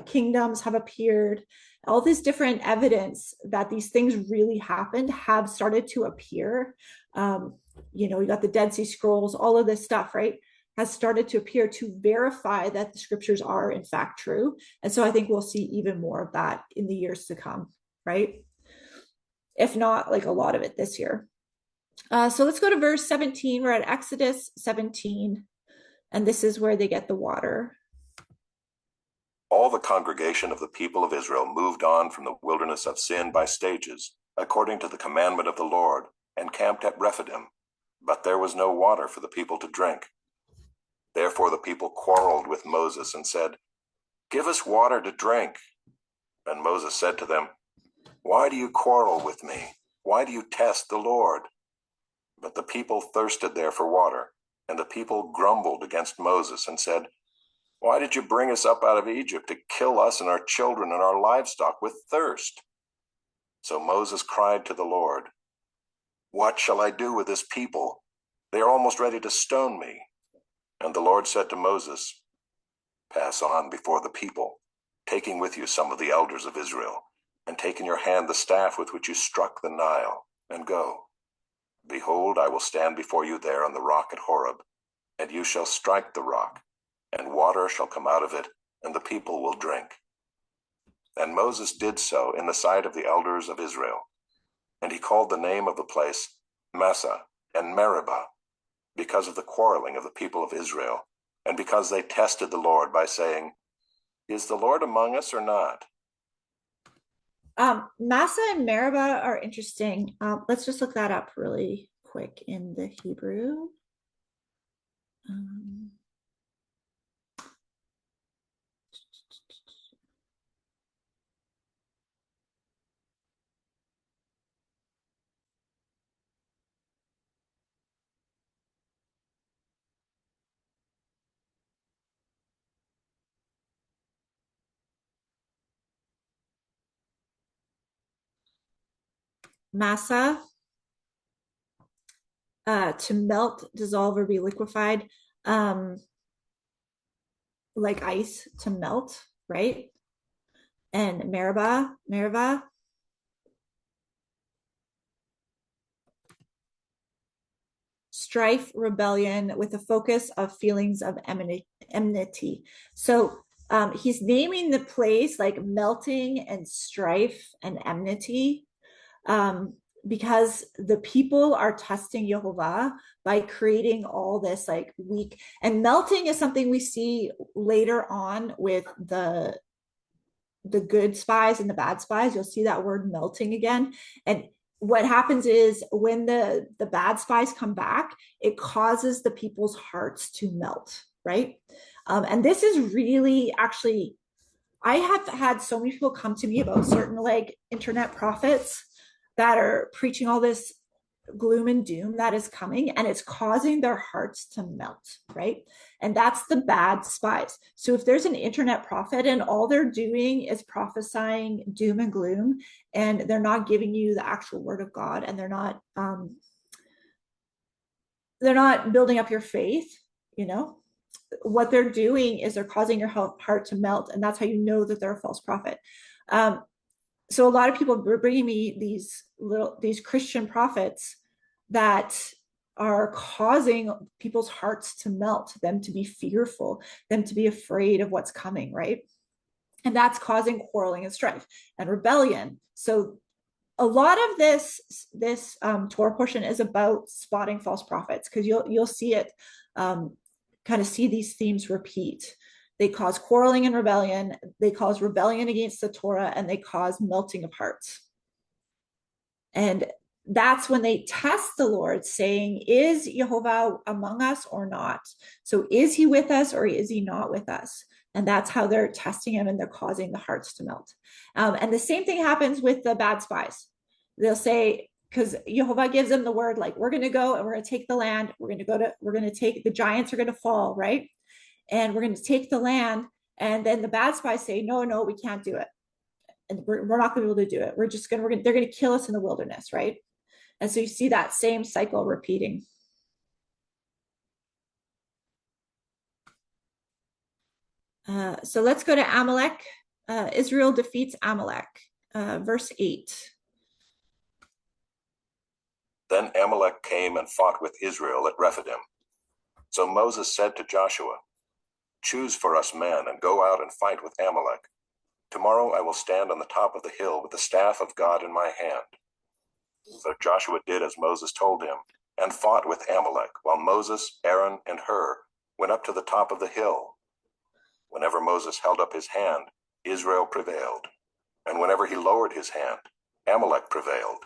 kingdoms have appeared. All this different evidence that these things really happened have started to appear. You got the Dead Sea Scrolls, all of this stuff, right? Has started to appear to verify that the scriptures are in fact true. And so I think we'll see even more of that in the years to come, right? If not, like, a lot of it this year. So let's go to verse 17. We're at Exodus 17, and this is where they get the water. All the congregation of the people of Israel moved on from the wilderness of Sin by stages, according to the commandment of the Lord, and camped at Rephidim. But there was no water for the people to drink. Therefore the people quarreled with Moses and said, "Give us water to drink." And Moses said to them, "Why do you quarrel with me? Why do you test the Lord?" But the people thirsted there for water, and the people grumbled against Moses and said, "Why did you bring us up out of Egypt to kill us and our children and our livestock with thirst?" So Moses cried to the Lord, "What shall I do with this people? They are almost ready to stone me." And the Lord said to Moses, "Pass on before the people, taking with you some of the elders of Israel, and take in your hand the staff with which you struck the Nile, and go. Behold, I will stand before you there on the rock at Horeb, and you shall strike the rock, and water shall come out of it, and the people will drink." And Moses did so in the sight of the elders of Israel. And he called the name of the place Massah and Meribah, because of the quarreling of the people of Israel, and because they tested the Lord by saying, "Is the Lord among us or not?" Massah and Meribah are interesting. Let's just look that up really quick in the Hebrew. Massah, to melt, dissolve, or be liquefied, like ice, to melt, right? And Meribah, strife, rebellion, with a focus of feelings of enmity. So He's naming the place like melting and strife and enmity, because the people are testing Yehovah by creating all this like weak, and melting is something we see later on with the good spies and the bad spies. You'll see that word melting again. And what happens is when the bad spies come back, it causes the people's hearts to melt, right? And this is really actually, I have had so many people come to me about certain like internet prophets that are preaching all this gloom and doom that is coming, and it's causing their hearts to melt, right? And that's the bad spies. So if there's an internet prophet and all they're doing is prophesying doom and gloom, and they're not giving you the actual word of God, and they're not building up your faith, you know, what they're doing is they're causing your heart to melt, and that's how you know that they're a false prophet. So a lot of people were bringing me these Christian prophets that are causing people's hearts to melt, them to be fearful, them to be afraid of what's coming, right? And that's causing quarreling and strife and rebellion. So a lot of this Torah portion is about spotting false prophets, because you'll see it, kind of see these themes repeat. They cause quarreling and rebellion, they cause rebellion against the Torah, and they cause melting of hearts. And that's when they test the Lord, saying, is Yehovah among us or not? So is he with us or is he not with us? And that's how they're testing him, and they're causing the hearts to melt. And the same thing happens with the bad spies. They'll say, because Yehovah gives them the word, like, we're going to go and we're going to take the land. We're going to take, the giants are going to fall, right? And we're going to take the land. And then the bad spies say, no, we can't do it. And we're not going to be able to do it. They're going to kill us in the wilderness, right? And so you see that same cycle repeating. So let's go to Amalek. Israel defeats Amalek, verse 8. Then Amalek came and fought with Israel at Rephidim. So Moses said to Joshua, choose for us men and go out and fight with Amalek. Tomorrow I will stand on the top of the hill with the staff of God in my hand. So Joshua did as Moses told him, and fought with Amalek, while Moses, Aaron, and Hur went up to the top of the hill. Whenever Moses held up his hand, Israel prevailed, and whenever he lowered his hand, Amalek prevailed.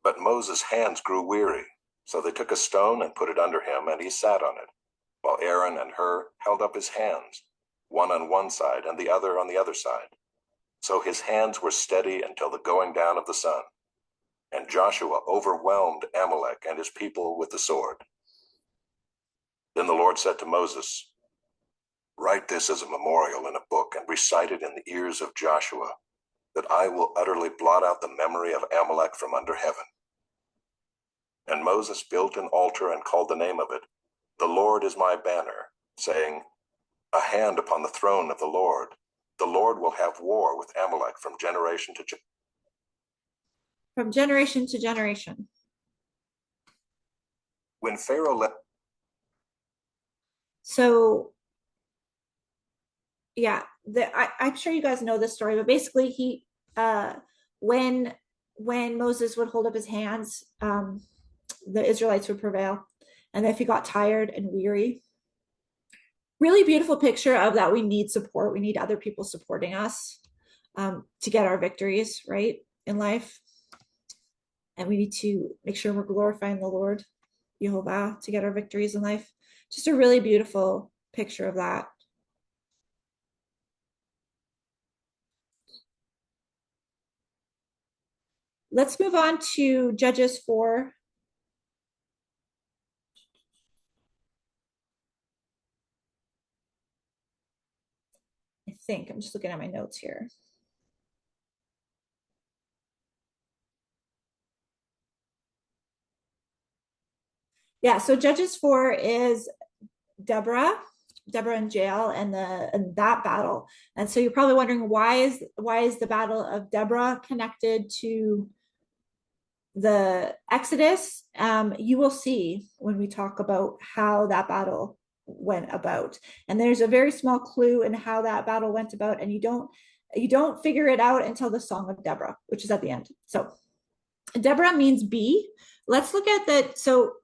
But Moses' hands grew weary, so they took a stone and put it under him, and he sat on it, while Aaron and Hur held up his hands, one on one side and the other on the other side. So his hands were steady until the going down of the sun. And Joshua overwhelmed Amalek and his people with the sword. Then the Lord said to Moses, write this as a memorial in a book and recite it in the ears of Joshua, that I will utterly blot out the memory of Amalek from under heaven. And Moses built an altar and called the name of it, The Lord is my banner, saying, a hand upon the throne of the Lord. The Lord will have war with Amalek from generation to generation. When Pharaoh let... So, yeah, I'm sure you guys know this story, but basically when Moses would hold up his hands, the Israelites would prevail. And if he got tired and weary, really beautiful picture of that. We need support. We need other people supporting us, to get our victories, right, in life. And we need to make sure we're glorifying the Lord, Yehovah, to get our victories in life. Just a really beautiful picture of that. Let's move on to Judges 4. I think I'm just looking at my notes here. Yeah, so Judges 4 is Deborah in jail, and that battle. And so you're probably wondering, why is the battle of Deborah connected to the Exodus? You will see when we talk about how that battle went about. And there's a very small clue in how that battle went about, and you don't figure it out until the Song of Deborah, which is at the end. So Deborah means bee. Let's look at that. So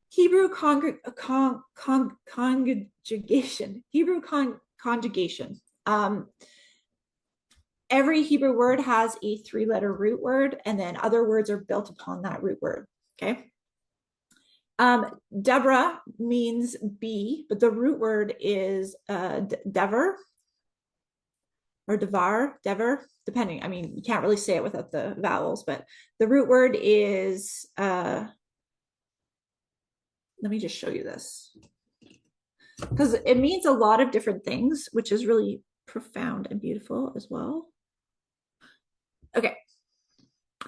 Hebrew conjugation. Conjugation. Every Hebrew word has a 3-letter root word, and then other words are built upon that root word. Okay. Deborah means bee, but the root word is dever or dever, depending. I mean, you can't really say it without the vowels, but the root word is, let me just show you this, because it means a lot of different things, which is really profound and beautiful as well. Okay.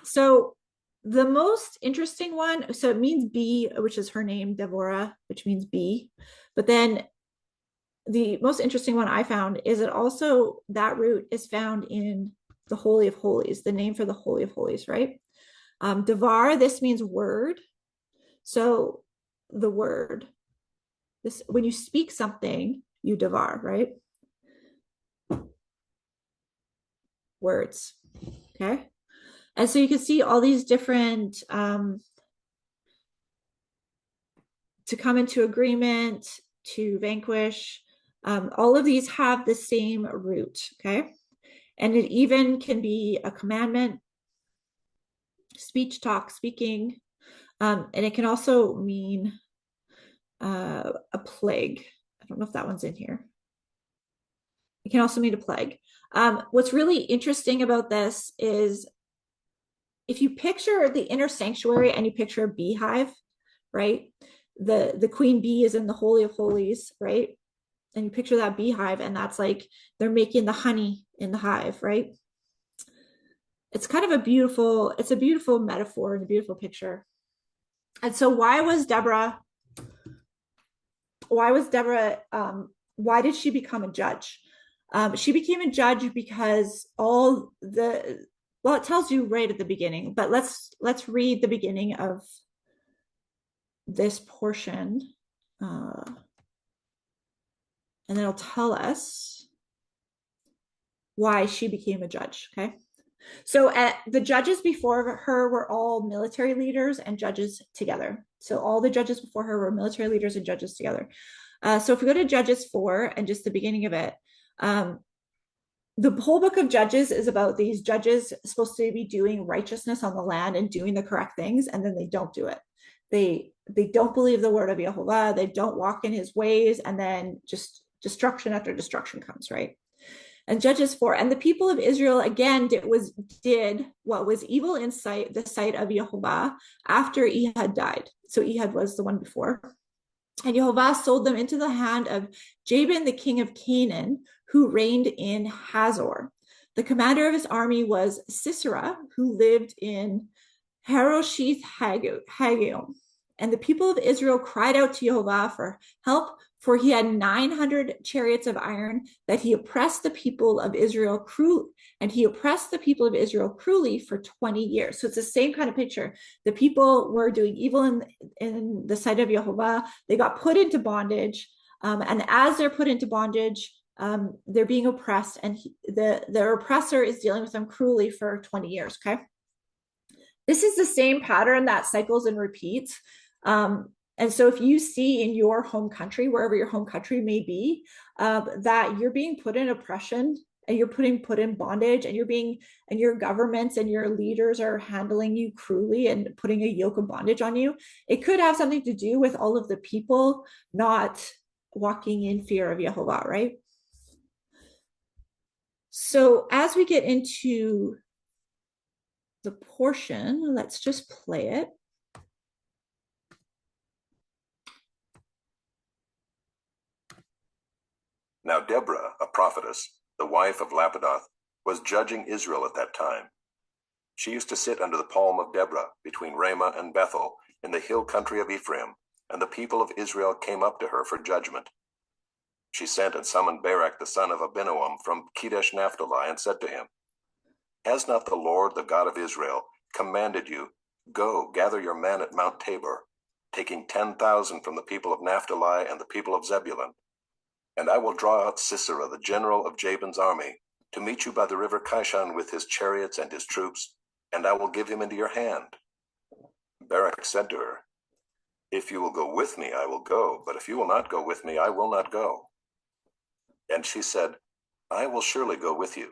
So the most interesting one, so it means bee, which is her name, Deborah, which means bee. But then the most interesting one I found is it also, that root is found in the Holy of Holies, the name for the Holy of Holies, right? Devar, this means word. So the word, this, when you speak something, you devar, right? Words, okay? And so you can see all these different, to come into agreement, to vanquish, all of these have the same root, okay? And it even can be a commandment, speech, talk, speaking, and it can also mean a plague. I don't know if that one's in here. It can also mean a plague. What's really interesting about this is if you picture the inner sanctuary and you picture a beehive, right? The queen bee is in the Holy of Holies, right? And you picture that beehive, and that's like they're making the honey in the hive, right? It's kind of a beautiful metaphor and a beautiful picture. And so why did she become a judge? She became a judge because it tells you right at the beginning, but let's read the beginning of this portion, and then it'll tell us why she became a judge. Okay. So the judges before her were all military leaders and judges together. So all the judges before her were military leaders and judges together. So if we go to Judges 4 and just the beginning of it, the whole book of Judges is about these judges supposed to be doing righteousness on the land and doing the correct things, and then they don't do it. They don't believe the word of Yehovah. They don't walk in his ways, and then just destruction after destruction comes, right? And Judges 4, and the people of Israel again did what was evil in the sight of Yehovah after Ehud died. So Ehud was the one before. And Yehovah sold them into the hand of Jabin, the king of Canaan, who reigned in Hazor. The commander of his army was Sisera, who lived in Harosheth Haggaion. And the people of Israel cried out to Yehovah for help, for he had 900 chariots of iron, that he oppressed the people of Israel cruelly. And he oppressed the people of Israel cruelly for 20 years. So it's the same kind of picture. The people were doing evil in the sight of Yehovah. They got put into bondage. And as they're put into bondage, they're being oppressed. And their oppressor is dealing with them cruelly for 20 years, okay? This is the same pattern that cycles and repeats. And so if you see in your home country, wherever your home country may be, that you're being put in oppression and you're put in bondage, and and your governments and your leaders are handling you cruelly and putting a yoke of bondage on you, it could have something to do with all of the people not walking in fear of Yehovah, right? So as we get into the portion, let's just play it. Now Deborah, a prophetess, the wife of Lapidoth, was judging Israel at that time. She used to sit under the palm of Deborah between Ramah and Bethel in the hill country of Ephraim, and the people of Israel came up to her for judgment. She sent and summoned Barak the son of Abinoam from Kedesh Naphtali and said to him, Has not the Lord, the God of Israel, commanded you, Go, gather your men at Mount Tabor. taking 10,000 from the people of Naphtali and the people of Zebulun. And I will draw out Sisera, the general of Jabin's army, to meet you by the river Kishon with his chariots and his troops, and I will give him into your hand. Barak said to her, If you will go with me, I will go, but if you will not go with me, I will not go. And she said, I will surely go with you.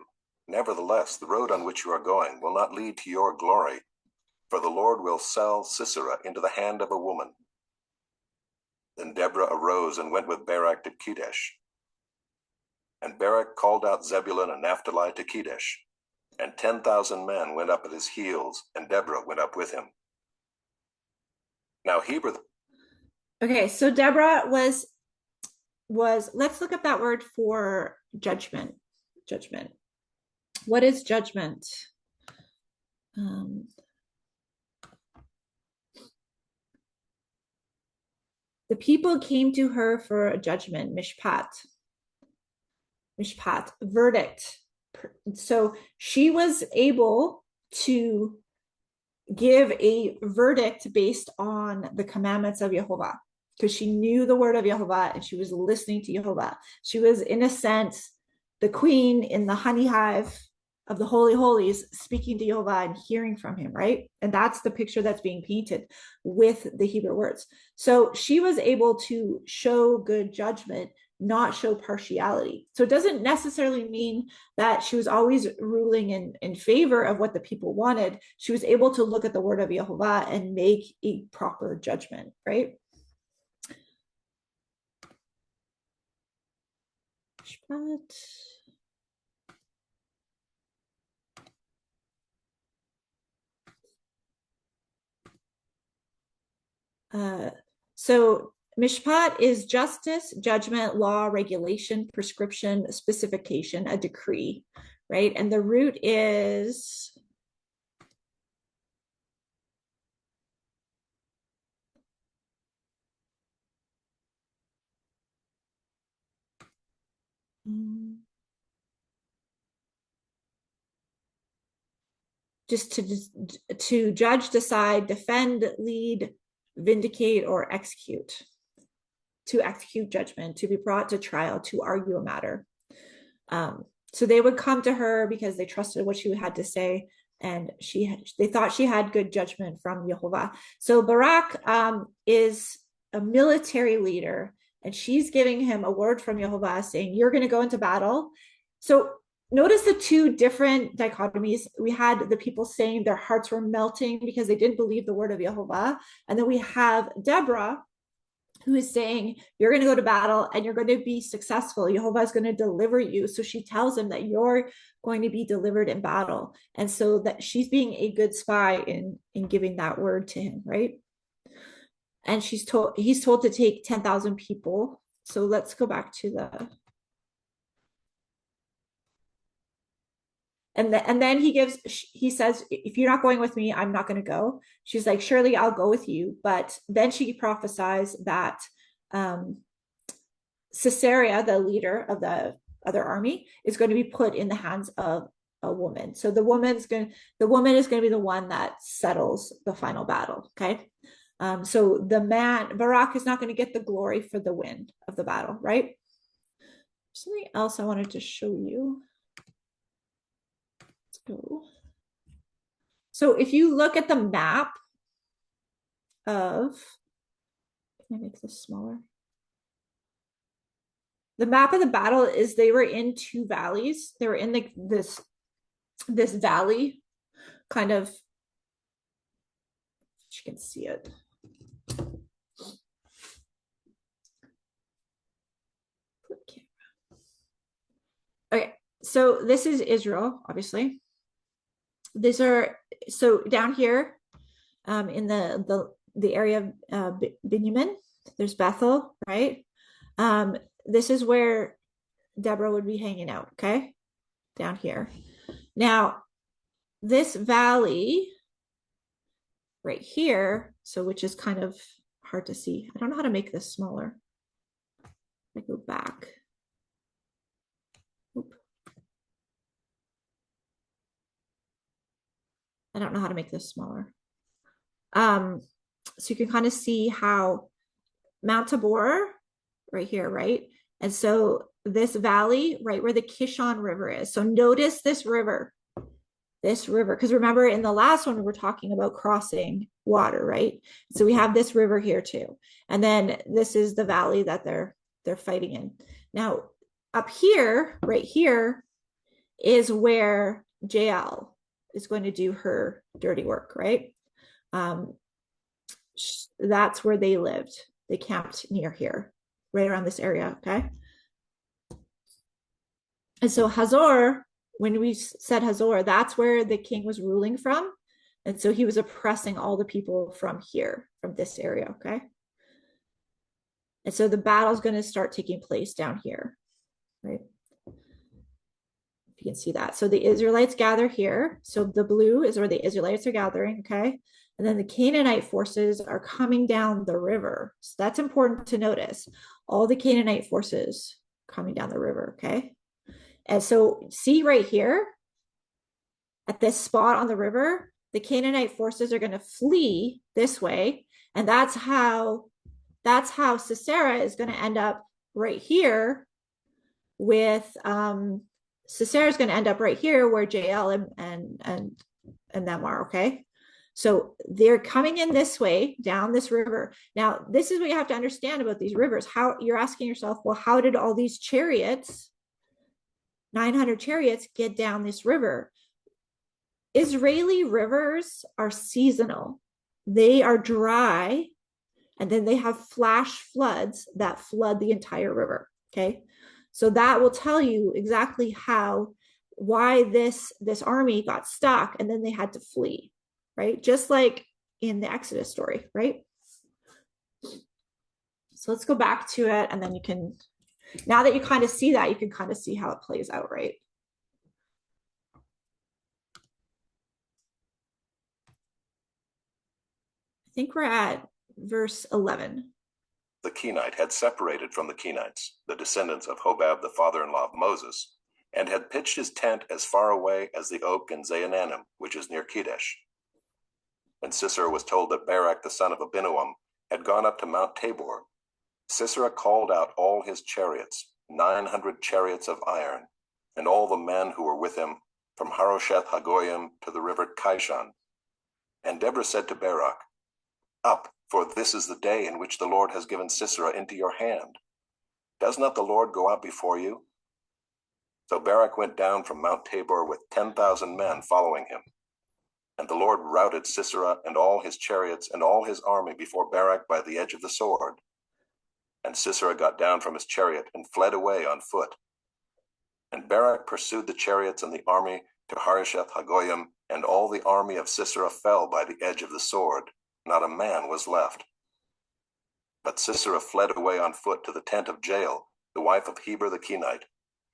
Nevertheless, the road on which you are going will not lead to your glory, for the Lord will sell Sisera into the hand of a woman. Then Deborah arose and went with Barak to Kedesh. And Barak called out Zebulun and Naphtali to Kedesh, and 10,000 men went up at his heels, and Deborah went up with him. Now Heber. Okay, so Deborah was let's look up that word for judgment. Judgment. What is judgment? The people came to her for a judgment, mishpat, verdict. So she was able to give a verdict based on the commandments of Yehovah, because she knew the word of Yehovah and she was listening to Yehovah. She was, in a sense, the queen in the honey hive of the Holy Holies, speaking to Yehovah and hearing from him, right? And that's the picture that's being painted with the Hebrew words. So she was able to show good judgment, not show partiality. So it doesn't necessarily mean that she was always ruling in favor of what the people wanted. She was able to look at the word of Yehovah and make a proper judgment, right? So mishpat is justice, judgment, law, regulation, prescription, specification, a decree, right? And the root is just to judge, decide, defend, lead, vindicate, or execute. To execute judgment, to be brought to trial, to argue a matter. So they would come to her because they trusted what she had to say, and they thought she had good judgment from Yehovah. So Barak is a military leader, and she's giving him a word from Yehovah saying, you're going to go into battle. So notice the two different dichotomies. We had the people saying their hearts were melting because they didn't believe the word of Yehovah. And then we have Deborah, who is saying, you're going to go to battle and you're going to be successful. Yehovah is going to deliver you. So she tells him that you're going to be delivered in battle. And so that she's being a good spy in giving that word to him, right? And he's told to take 10,000 people. So let's go back to the... And then he says, if you're not going with me, I'm not going to go. She's like, surely I'll go with you. But then she prophesies that Sisera, the leader of the other army, is going to be put in the hands of a woman. So the woman is going to be the one that settles the final battle. Okay. So the man, Barak, is not going to get the glory for the win of the battle, right? Something else I wanted to show you. So if you look at the map of, can I make this smaller? The map of the battle is they were in two valleys. They were in this valley, kind of, you can see it. Okay, so this is Israel, obviously. These are, so down here in the area of Benjamin, there's Bethel, right? This is where Deborah would be hanging out, okay? Down here. Now, this valley right here, so which is kind of hard to see. I don't know how to make this smaller. I go back. Oop. I don't know how to make this smaller. So you can kind of see how Mount Tabor, right here, right? And so this valley, right where the Kishon River is. So notice this river, because remember in the last one, we were talking about crossing water, right? So we have this river here too. And then this is the valley that they're fighting in. Now, up here, right here, is where Jael is going to do her dirty work, right? That's where they lived. They camped near here, right around this area, okay? And so Hazor, when we said Hazor, that's where the king was ruling from. And so he was oppressing all the people from here, from this area, okay? And so the battle's going to start taking place down here, right? You can see that. So the Israelites gather here. So the blue is where the Israelites are gathering, okay? And then the Canaanite forces are coming down the river. So that's important to notice. All the Canaanite forces coming down the river, okay? And so see right here at this spot on the river, the Canaanite forces are going to flee this way. And that's how Sisera is going to end up right here with Sisera is going to end up right here where Jael and them are, okay? So they're coming in this way down this river. Now, this is what you have to understand about these rivers. How you're asking yourself, well, how did all these chariots, 900 chariots, get down this river? Israeli rivers are seasonal. They are dry, and then they have flash floods that flood the entire river, okay? So that will tell you exactly why this army got stuck and then they had to flee, right? Just like in the Exodus story, right? So let's go back to it, and then you can, now that you kind of see that, you can kind of see how it plays out, right? I think we're at verse 11. The Kenite had separated from the Kenites, the descendants of Hobab, the father-in-law of Moses, and had pitched his tent as far away as the oak in Zaanannim, which is near Kedesh. And Sisera was told that Barak, the son of Abinoam, had gone up to Mount Tabor. Sisera called out all his chariots, 900 chariots of iron, and all the men who were with him, from Harosheth Hagoyim to the river Kishon. And Deborah said to Barak, "Up, for this is the day in which the Lord has given Sisera into your hand. Does not the Lord go out before you?" So Barak went down from Mount Tabor with 10,000 men following him. And the Lord routed Sisera and all his chariots and all his army before Barak by the edge of the sword. And Sisera got down from his chariot and fled away on foot. And Barak pursued the chariots and the army to Harosheth Hagoyim, and all the army of Sisera fell by the edge of the sword. Not a man was left. But Sisera fled away on foot to the tent of Jael, the wife of Heber the Kenite,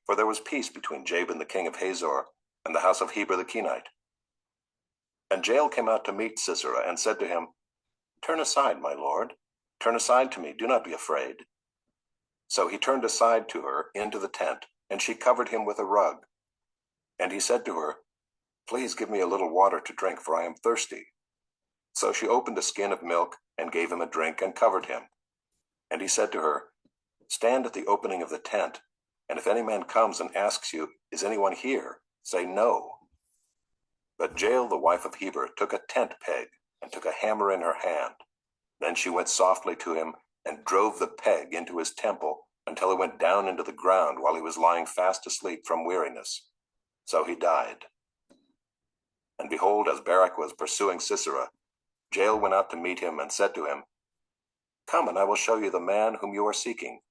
for there was peace between Jabin the king of Hazor and the house of Heber the Kenite. And Jael came out to meet Sisera and said to him, "Turn aside, my lord. Turn aside to me. Do not be afraid." So he turned aside to her into the tent, and she covered him with a rug. And he said to her, "Please give me a little water to drink, for I am thirsty." So she opened a skin of milk and gave him a drink and covered him. And he said to her, "Stand at the opening of the tent, and if any man comes and asks you, 'Is anyone here?' say no." But Jael, the wife of Heber, took a tent peg and took a hammer in her hand. Then she went softly to him and drove the peg into his temple until it went down into the ground while he was lying fast asleep from weariness. So he died. And behold, as Barak was pursuing Sisera, Jael went out to meet him and said to him, "Come, and I will show you the man whom you are seeking."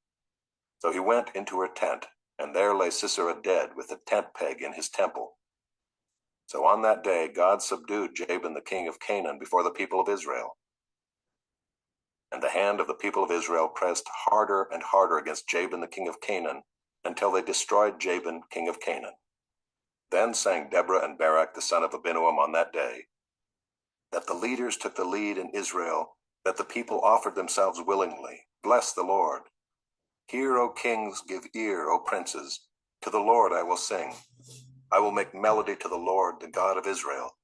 So he went into her tent, and there lay Sisera dead with the tent peg in his temple. So on that day God subdued Jabin the king of Canaan before the people of Israel. And the hand of the people of Israel pressed harder and harder against Jabin the king of Canaan, until they destroyed Jabin king of Canaan. Then sang Deborah and Barak the son of Abinoam on that day, that the leaders took the lead in Israel, that the people offered themselves willingly. Bless the Lord. Hear, O kings, give ear, O princes. To the Lord I will sing. I will make melody to the Lord, the God of Israel.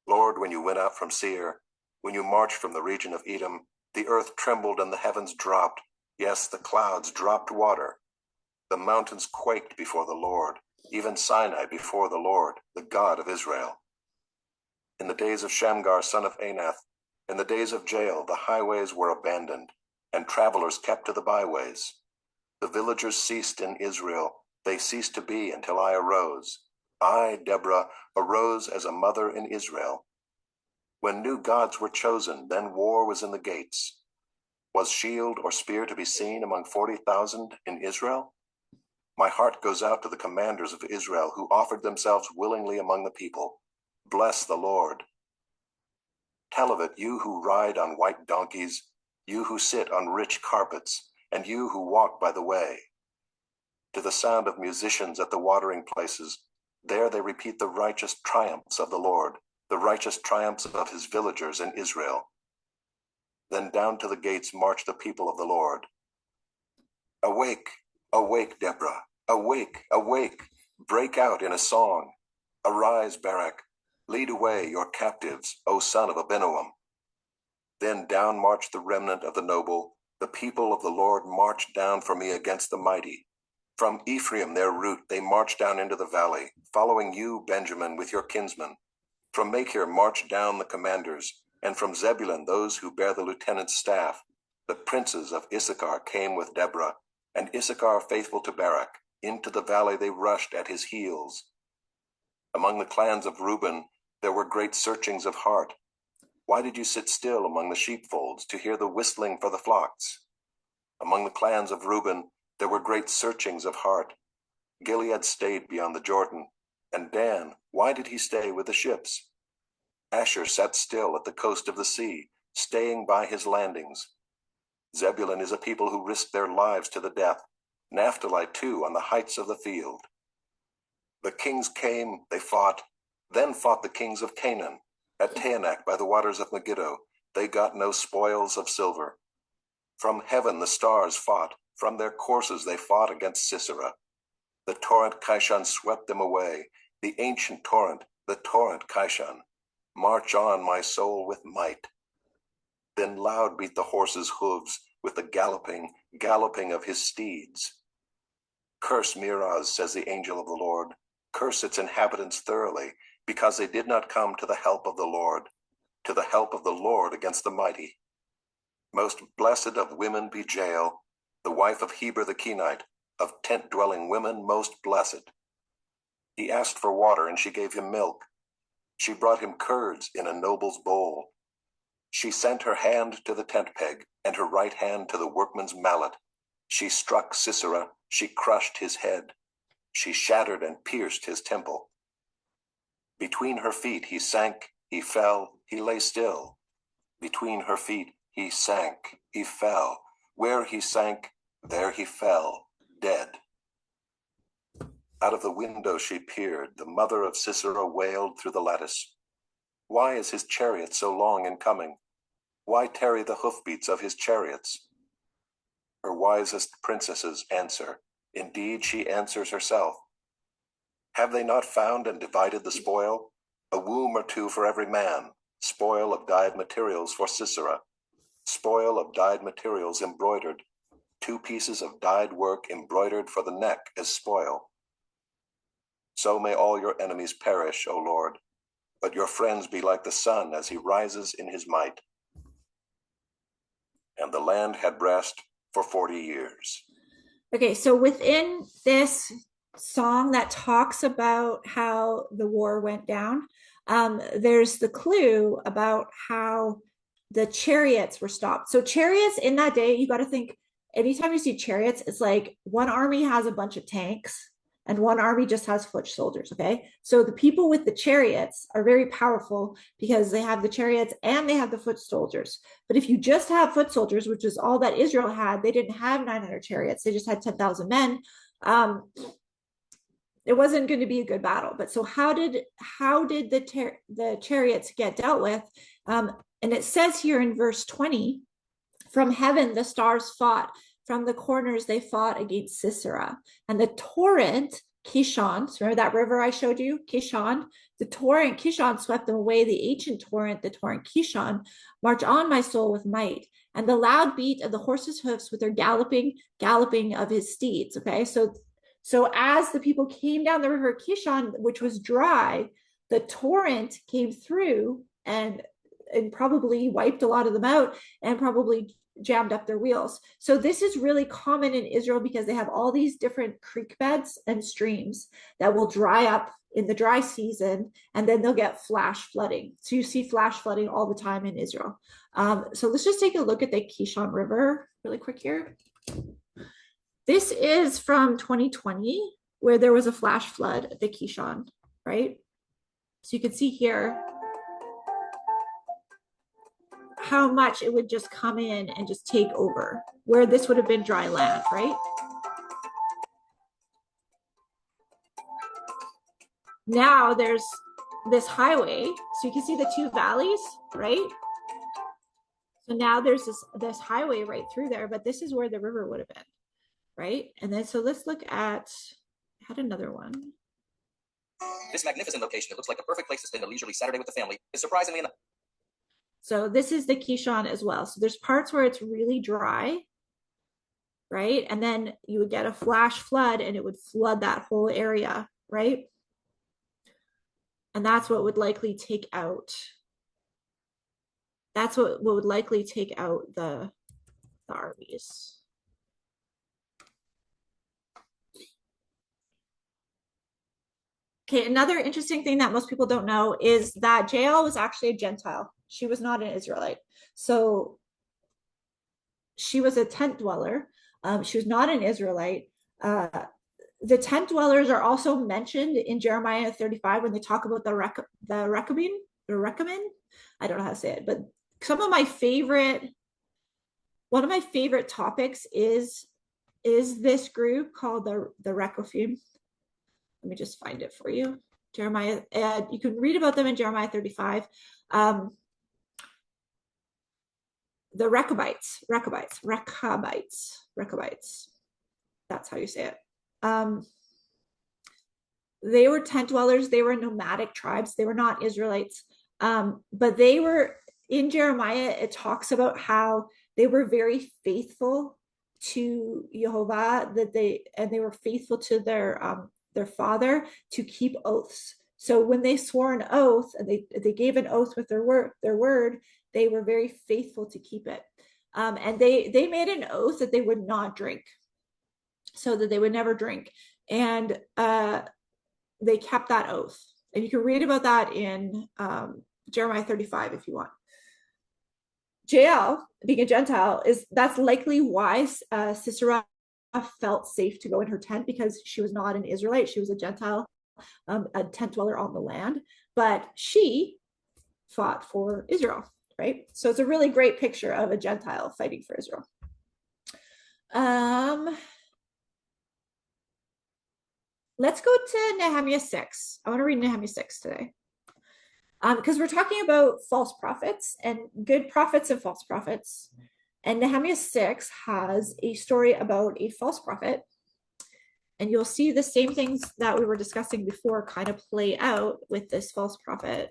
Lord, when you went out from Seir, When you marched from the region of Edom, the earth trembled and the heavens dropped. Yes, the clouds dropped water. The mountains quaked before the Lord, even Sinai before the Lord, the God of Israel. In the days of Shamgar, son of Anath, in the days of Jael, the highways were abandoned, and travelers kept to the byways. The villagers ceased in Israel. They ceased to be until I arose. I, Deborah, arose as a mother in Israel. When new gods were chosen, then war was in the gates. Was shield or spear to be seen among 40,000 in Israel? My heart goes out to the commanders of Israel who offered themselves willingly among the people. Bless the Lord. Tell of it, you who ride on white donkeys, you who sit on rich carpets, and you who walk by the way. To the sound of musicians at the watering places, there they repeat the righteous triumphs of the Lord, the righteous triumphs of his villagers in Israel. Then down to the gates march the people of the Lord. Awake, awake, Deborah, awake, awake, break out in a song. Arise, Barak, lead away your captives, O son of Abinoam. Then down marched the remnant of the noble, the people of the Lord marched down for me against the mighty. From Ephraim, their root, they marched down into the valley, following you, Benjamin, with your kinsmen. From Machir marched down the commanders, and from Zebulun those who bear the lieutenant's staff. The princes of Issachar came with Deborah, and Issachar faithful to Barak. Into the valley they rushed at his heels. Among the clans of Reuben there were great searchings of heart. Why did you sit still among the sheepfolds to hear the whistling for the flocks? Among the clans of Reuben there were great searchings of heart. Gilead stayed beyond the Jordan, and Dan, why did he stay with the ships? Asher sat still at the coast of the sea, staying by his landings. Zebulun is a people who risked their lives to the death. Naphtali too on the heights of the field. The kings came, they fought. Then fought the kings of Canaan. At Taanach by the waters of Megiddo, they got no spoils of silver. From heaven the stars fought. From their courses they fought against Sisera. The torrent Kishon swept them away. The ancient torrent, the torrent Kishon. March on, my soul, with might. Then loud beat the horse's hooves with the galloping of his steeds. Curse Miraz, says the angel of the Lord. Curse its inhabitants thoroughly, because they did not come to the help of the Lord, to the help of the Lord against the mighty. Most blessed of women be Jael, the wife of Heber the Kenite, of tent-dwelling women most blessed. He asked for water, and she gave him milk. She brought him curds in a noble's bowl. She sent her hand to the tent peg, and her right hand to the workman's mallet. She struck Sisera, she crushed his head. She shattered and pierced his temple. Between her feet he sank, he fell, he lay still. Between her feet he sank, he fell. Where he sank, there he fell, dead. Out of the window she peered. The mother of Sisera wailed through the lattice. Why is his chariot so long in coming? Why tarry the hoofbeats of his chariots? Her wisest princesses answer. Indeed, she answers herself. Have they not found and divided the spoil? A womb or two for every man. Spoil of dyed materials for Sisera. Spoil of dyed materials embroidered. 2 pieces of dyed work embroidered for the neck as spoil. So may all your enemies perish, O Lord, but your friends be like the sun as he rises in his might. And the land had rest for 40 years. Okay, so within this song that talks about how the war went down, there's the clue about how the chariots were stopped. So chariots in that day, you got to think, anytime you see chariots, it's like one army has a bunch of tanks and one army just has foot soldiers. Okay, so the people with the chariots are very powerful because they have the chariots and they have the foot soldiers. But if you just have foot soldiers, which is all that Israel had, they didn't have 900 chariots, they just had 10,000 men. It wasn't going to be a good battle. But so how did the chariots get dealt with? And it says here in verse 20, from heaven the stars fought, from the corners they fought against Sisera, and the torrent Kishon. So remember that river I showed you, Kishon? The torrent Kishon swept them away. The ancient torrent, the torrent Kishon, march on, my soul, with might. And the loud beat of the horse's hoofs with their galloping of his steeds. Okay, so as the people came down the river Kishon, which was dry, the torrent came through and probably wiped a lot of them out and probably jammed up their wheels. So this is really common in Israel because they have all these different creek beds and streams that will dry up in the dry season, and then they'll get flash flooding. So you see flash flooding all the time in Israel. So let's just take a look at the Kishon River really quick here. This is from 2020, where there was a flash flood at the Kishon, right? So you can see here how much it would just come in and just take over, where this would have been dry land, right? Now there's this highway, so you can see the two valleys, right? So now there's this highway right through there, but this is where the river would have been, right? And then so let's look at, I had another one. This magnificent location, it looks like a perfect place to spend a leisurely Saturday with the family, is surprisingly enough. So this is the Kishon as well. So there's parts where it's really dry, right? And then you would get a flash flood and it would flood that whole area, right? And that's what would likely take out. That's what would likely take out the armies. Okay, another interesting thing that most people don't know is that Jael was actually a Gentile. She was not an Israelite. So she was a tent dweller. She was not an Israelite. The tent dwellers are also mentioned in Jeremiah 35 when they talk about the Rechabim. I don't know how to say it, but one of my favorite topics is this group called the Rechabim. Let me just find it for you. Jeremiah, you can read about them in Jeremiah 35. The Rechabites. That's how you say it. They were tent dwellers. They were nomadic tribes. They were not Israelites. But they were, in Jeremiah, it talks about how they were very faithful to Jehovah, that they were faithful to their father to keep oaths. So when they swore an oath and they gave an oath with their word, they were very faithful to keep it. And they made an oath that they would not drink, so that they would never drink. And they kept that oath. And you can read about that in Jeremiah 35 if you want. Jael, being a Gentile, that's likely why Sisera felt safe to go in her tent, because she was not an Israelite. She was a Gentile, a tent dweller on the land, but she fought for Israel, right? So it's a really great picture of a Gentile fighting for Israel. Let's go to Nehemiah 6. I want to read Nehemiah 6 today. Because we're talking about false prophets and good prophets and false prophets. And Nehemiah 6 has a story about a false prophet. And you'll see the same things that we were discussing before kind of play out with this false prophet.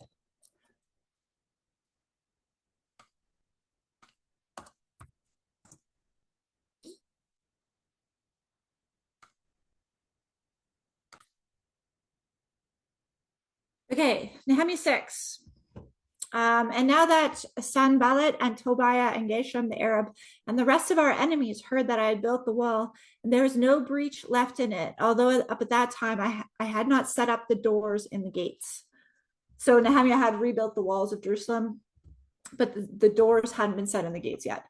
Okay, Nehemiah 6. And now that Sanballat and Tobiah and Geshem the Arab and the rest of our enemies heard that I had built the wall, and there was no breach left in it, although up at that time I had not set up the doors in the gates. So Nehemiah had rebuilt the walls of Jerusalem, but the doors hadn't been set in the gates yet.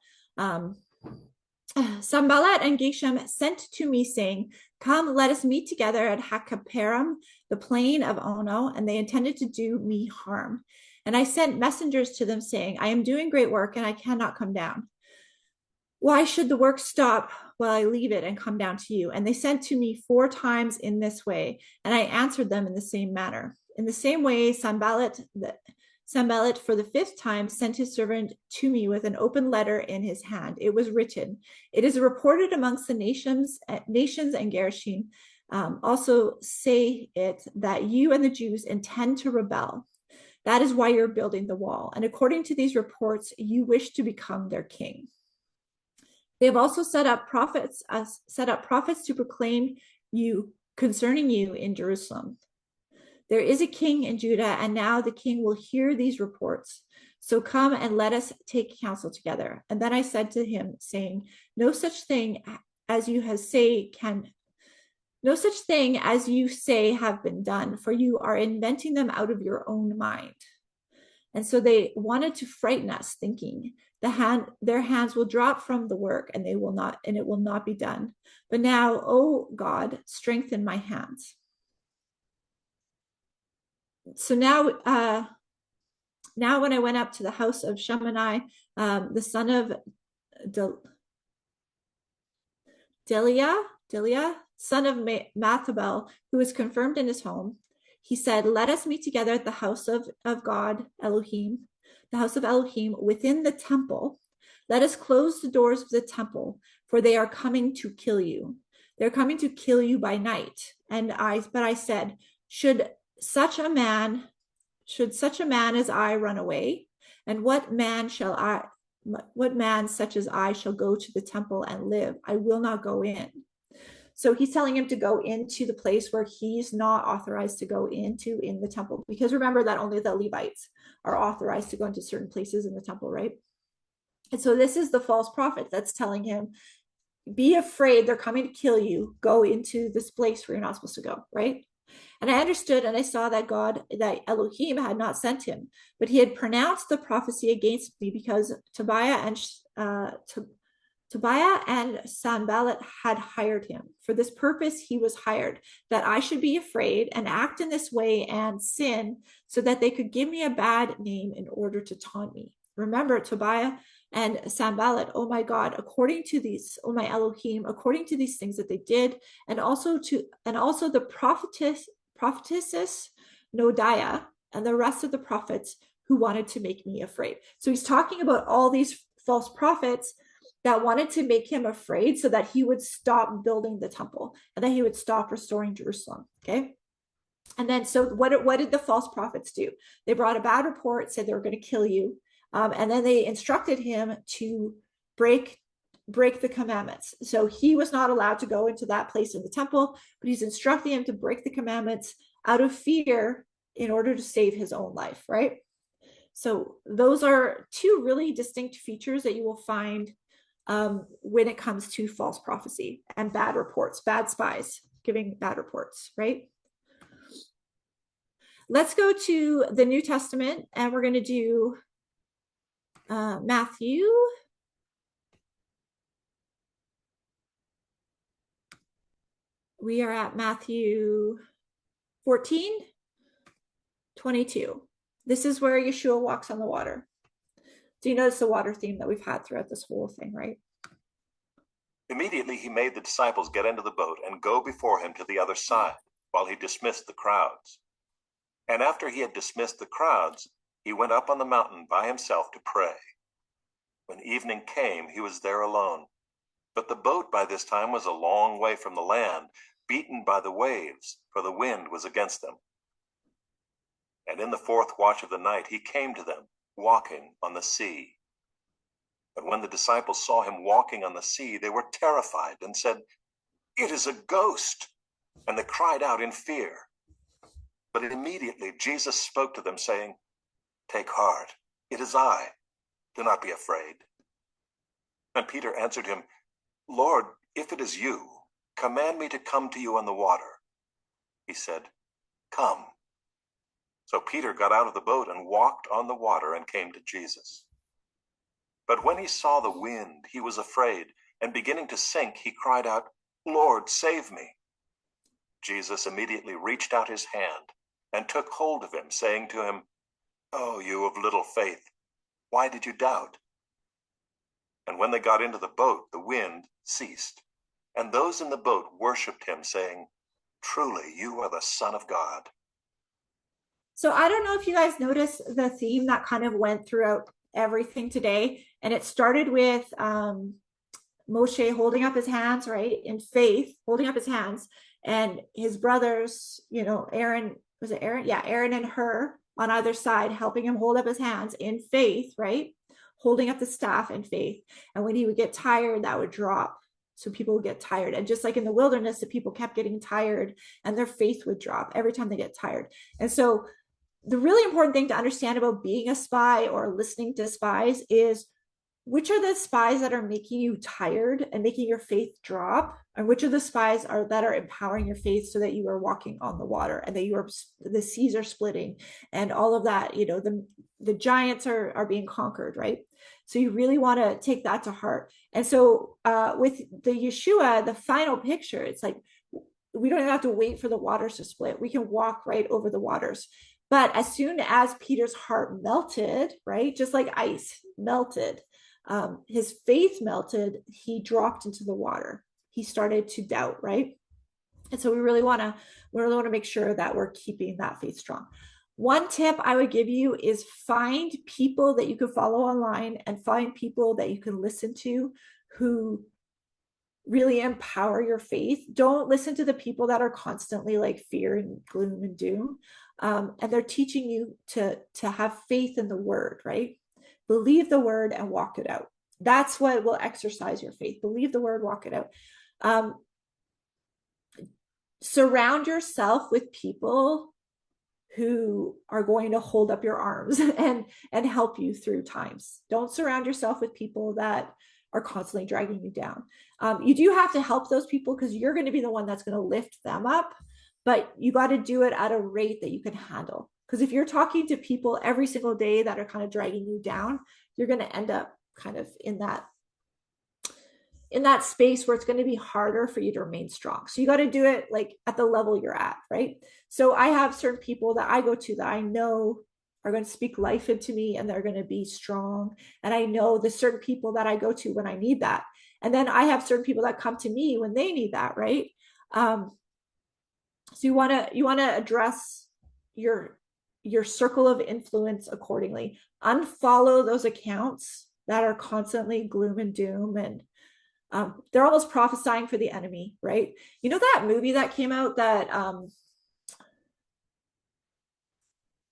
Sanballat and Geshem sent to me, saying, "Come, let us meet together at Hakaperam, the plain of Ono," and they intended to do me harm. And I sent messengers to them, saying, "I am doing great work, and I cannot come down. Why should the work stop while I leave it and come down to you?" And they sent to me 4 times in this way, and I answered them in the same manner. In the same way, Sanballat for the 5th time sent his servant to me with an open letter in his hand. It was written, "It is reported amongst the nations and Gershon Also say it that you and the Jews intend to rebel. That is why you're building the wall. And according to these reports, you wish to become their king. They have also set up prophets to proclaim you concerning you in Jerusalem. There is a king in Judah, and now the king will hear these reports. So come and let us take counsel together. And then I said to him, saying, no such thing as you say have been done, for you are inventing them out of your own mind. And so they wanted to frighten us, thinking their hands will drop from the work, and it will not be done. But now, O God, strengthen my hands. So now when I went up to the house of Shemani, the son of Deliah, son of Mathabel, who was confirmed in his home, he said, let us meet together at the house of God, Elohim, the house of Elohim within the temple. Let us close the doors of the temple, for they are coming to kill you. They're coming to kill you by night. But I said, should such a man as I run away? And what man such as I shall go to the temple and live? I will not go in. So he's telling him to go into the place where he's not authorized to go into in the temple. Because remember that only the Levites are authorized to go into certain places in the temple, right? And so this is the false prophet that's telling him, be afraid, they're coming to kill you. Go into this place where you're not supposed to go, right? And I understood and I saw that Elohim had not sent him, but he had pronounced the prophecy against me because Tobiah and Sanballat had hired him. For this purpose he was hired, that I should be afraid and act in this way and sin, so that they could give me a bad name in order to taunt me. Remember, Tobiah and Sanballat, oh my God, according to these, oh my Elohim, according to these things that they did, and also the prophetess Noadiah and the rest of the prophets who wanted to make me afraid. So he's talking about all these false prophets that wanted to make him afraid so that he would stop building the temple and that he would stop restoring Jerusalem. Okay. And then, so what did the false prophets do? They brought a bad report, said they were going to kill you. And then they instructed him to break the commandments. So he was not allowed to go into that place in the temple, but he's instructing him to break the commandments out of fear in order to save his own life, right? So those are two really distinct features that you will find when it comes to false prophecy and bad reports, bad spies giving bad reports, right? Let's go to the New Testament, and we're going to do Matthew. We are at Matthew 14:22. This is where Yeshua walks on the water. Do you notice the water theme that we've had throughout this whole thing, right? Immediately he made the disciples get into the boat and go before him to the other side, while he dismissed the crowds. And after he had dismissed the crowds, he went up on the mountain by himself to pray. When evening came, he was there alone. But the boat by this time was a long way from the land, beaten by the waves, for the wind was against them. And in the fourth watch of the night he came to them, walking on the sea. But when the disciples saw him walking on the sea, they were terrified and said, "It is a ghost!" And they cried out in fear. But immediately Jesus spoke to them, saying, "Take heart, it is I. Do not be afraid." And Peter answered him, "Lord, if it is you, command me to come to you on the water." He said, "Come." So Peter got out of the boat and walked on the water and came to Jesus. But when he saw the wind, he was afraid, and beginning to sink, he cried out, "Lord, save me." Jesus immediately reached out his hand and took hold of him, saying to him, "Oh, you of little faith, why did you doubt?" And when they got into the boat, the wind ceased, and those in the boat worshipped him, saying, "Truly, you are the Son of God." So I don't know if you guys noticed the theme that kind of went throughout everything today. And it started with Moshe holding up his hands, right? In faith, holding up his hands. and his brothers, Aaron, was it Aaron? Yeah, Aaron and Hur on either side, helping him hold up his hands in faith, right? Holding up the staff in faith. And when he would get tired, that would drop. So people would get tired. And just like in the wilderness, the people kept getting tired and their faith would drop every time they get tired. And so the really important thing to understand about being a spy or listening to spies is which are the spies that are making you tired and making your faith drop, and which of the spies are that are empowering your faith so that you are walking on the water and that the seas are splitting and all of that, the giants are being conquered, right? So you really want to take that to heart. And so with the Yeshua, the final picture, it's like we don't even have to wait for the waters to split. We can walk right over the waters. But as soon as Peter's heart melted, right, just like ice melted, his faith melted, he dropped into the water. He started to doubt, right? And so we really want to make sure that we're keeping that faith strong. One tip I would give you is find people that you can follow online and find people that you can listen to who really empower your faith. Don't listen to the people that are constantly like fear and gloom and doom. And they're teaching you to have faith in the word, right? Believe the word and walk it out. That's what will exercise your faith. Believe the word, walk it out. Surround yourself with people who are going to hold up your arms and help you through times. Don't surround yourself with people that are constantly dragging you down. You do have to help those people because you're going to be the one that's going to lift them up, but you got to do it at a rate that you can handle. Because if you're talking to people every single day that are kind of dragging you down, you're going to end up kind of in that space where it's going to be harder for you to remain strong. So you got to do it like at the level you're at, right? So I have certain people that I go to that I know are going to speak life into me and they're going to be strong. And I know the certain people that I go to when I need that. And then I have certain people that come to me when they need that, right? So you want to address your circle of influence accordingly. Unfollow those accounts that are constantly gloom and doom, and they're almost prophesying for the enemy, right? You know that movie that came out that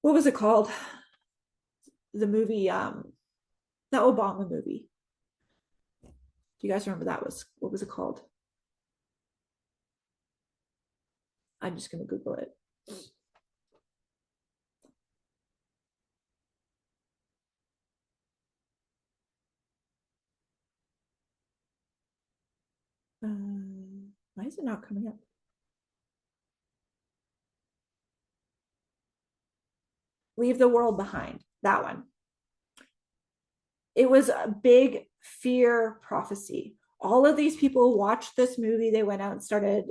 what was it called? The movie, the Obama movie. Do you guys remember what was it called? I'm just going to Google it. Why is it not coming up? Leave the World Behind. That one. It was a big fear prophecy. All of these people watched this movie. They went out and started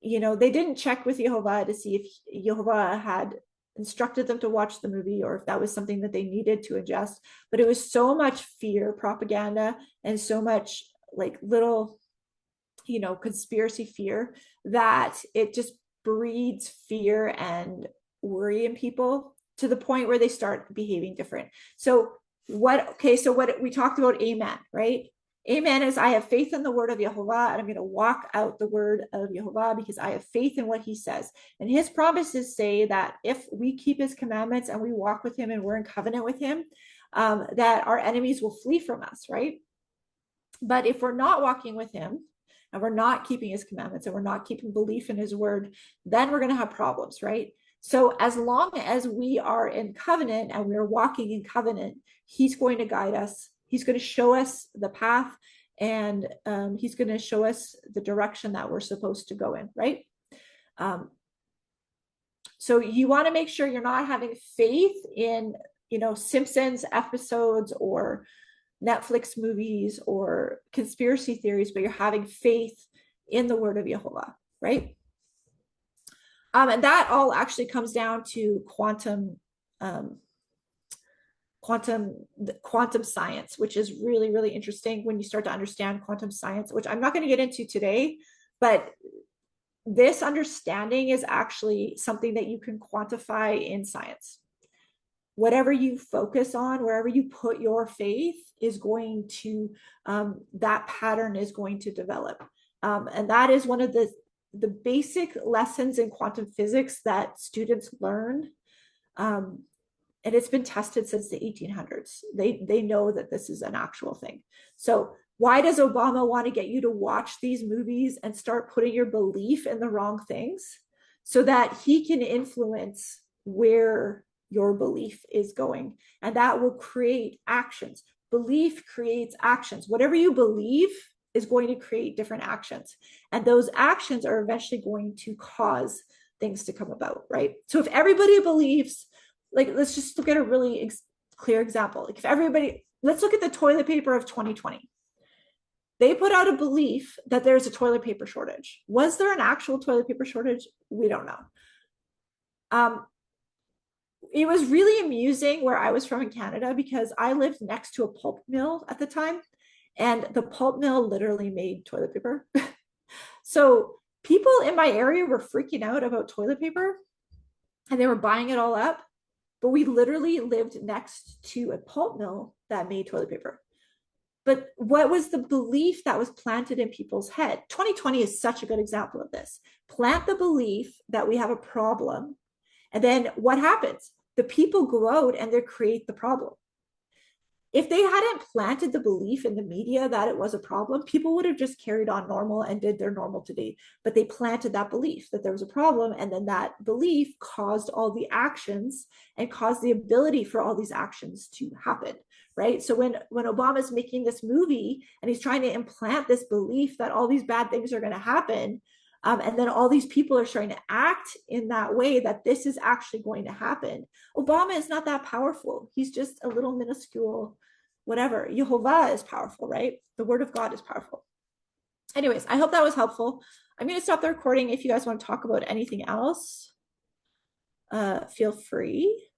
they didn't check with Yehovah to see if Yehovah had instructed them to watch the movie or if that was something that they needed to ingest. But it was so much fear propaganda and so much like little, conspiracy fear that it just breeds fear and worry in people to the point where they start behaving different. So what we talked about, amen, right? Amen is I have faith in the word of Yehovah, and I'm going to walk out the word of Yehovah because I have faith in what he says. And his promises say that if we keep his commandments and we walk with him and we're in covenant with him, that our enemies will flee from us, right? But if we're not walking with him and we're not keeping his commandments and we're not keeping belief in his word, then we're going to have problems, right? So as long as we are in covenant and we're walking in covenant, he's going to guide us. He's going to show us the path, and he's going to show us the direction that we're supposed to go in, right? So you want to make sure you're not having faith in, Simpsons episodes or Netflix movies or conspiracy theories, but you're having faith in the word of Yehovah, right? And that all actually comes down to quantum science, which is really, really interesting when you start to understand quantum science, which I'm not going to get into today, but this understanding is actually something that you can quantify in science. Whatever you focus on, wherever you put your faith is going to, that pattern is going to develop. And that is one of the the basic lessons in quantum physics that students learn, and it's been tested since the 1800s. They know that this is an actual thing. So why does Obama want to get you to watch these movies and start putting your belief in the wrong things so that he can influence where your belief is going? And that will create actions. Belief creates actions. Whatever you believe is going to create different actions. And those actions are eventually going to cause things to come about, right? So if everybody believes, like, let's just look at a really clear example. Like if everybody, let's look at the toilet paper of 2020. They put out a belief that there's a toilet paper shortage. Was there an actual toilet paper shortage? We don't know. It was really amusing where I was from in Canada because I lived next to a pulp mill at the time, and the pulp mill literally made toilet paper. So people in my area were freaking out about toilet paper and they were buying it all up. But we literally lived next to a pulp mill that made toilet paper. But what was the belief that was planted in people's head? 2020 is such a good example of this. Plant the belief that we have a problem. And then what happens? The people go out and they create the problem. If they hadn't planted the belief in the media that it was a problem, people would have just carried on normal and did their normal today. But they planted that belief that there was a problem. And then that belief caused all the actions and caused the ability for all these actions to happen, right? So when Obama's making this movie and he's trying to implant this belief that all these bad things are going to happen, and then all these people are starting to act in that way that this is actually going to happen. Obama is not that powerful. He's just a little minuscule whatever. Yehovah is powerful, right? The word of God is powerful. Anyways, I hope that was helpful. I'm going to stop the recording. If you guys want to talk about anything else, feel free.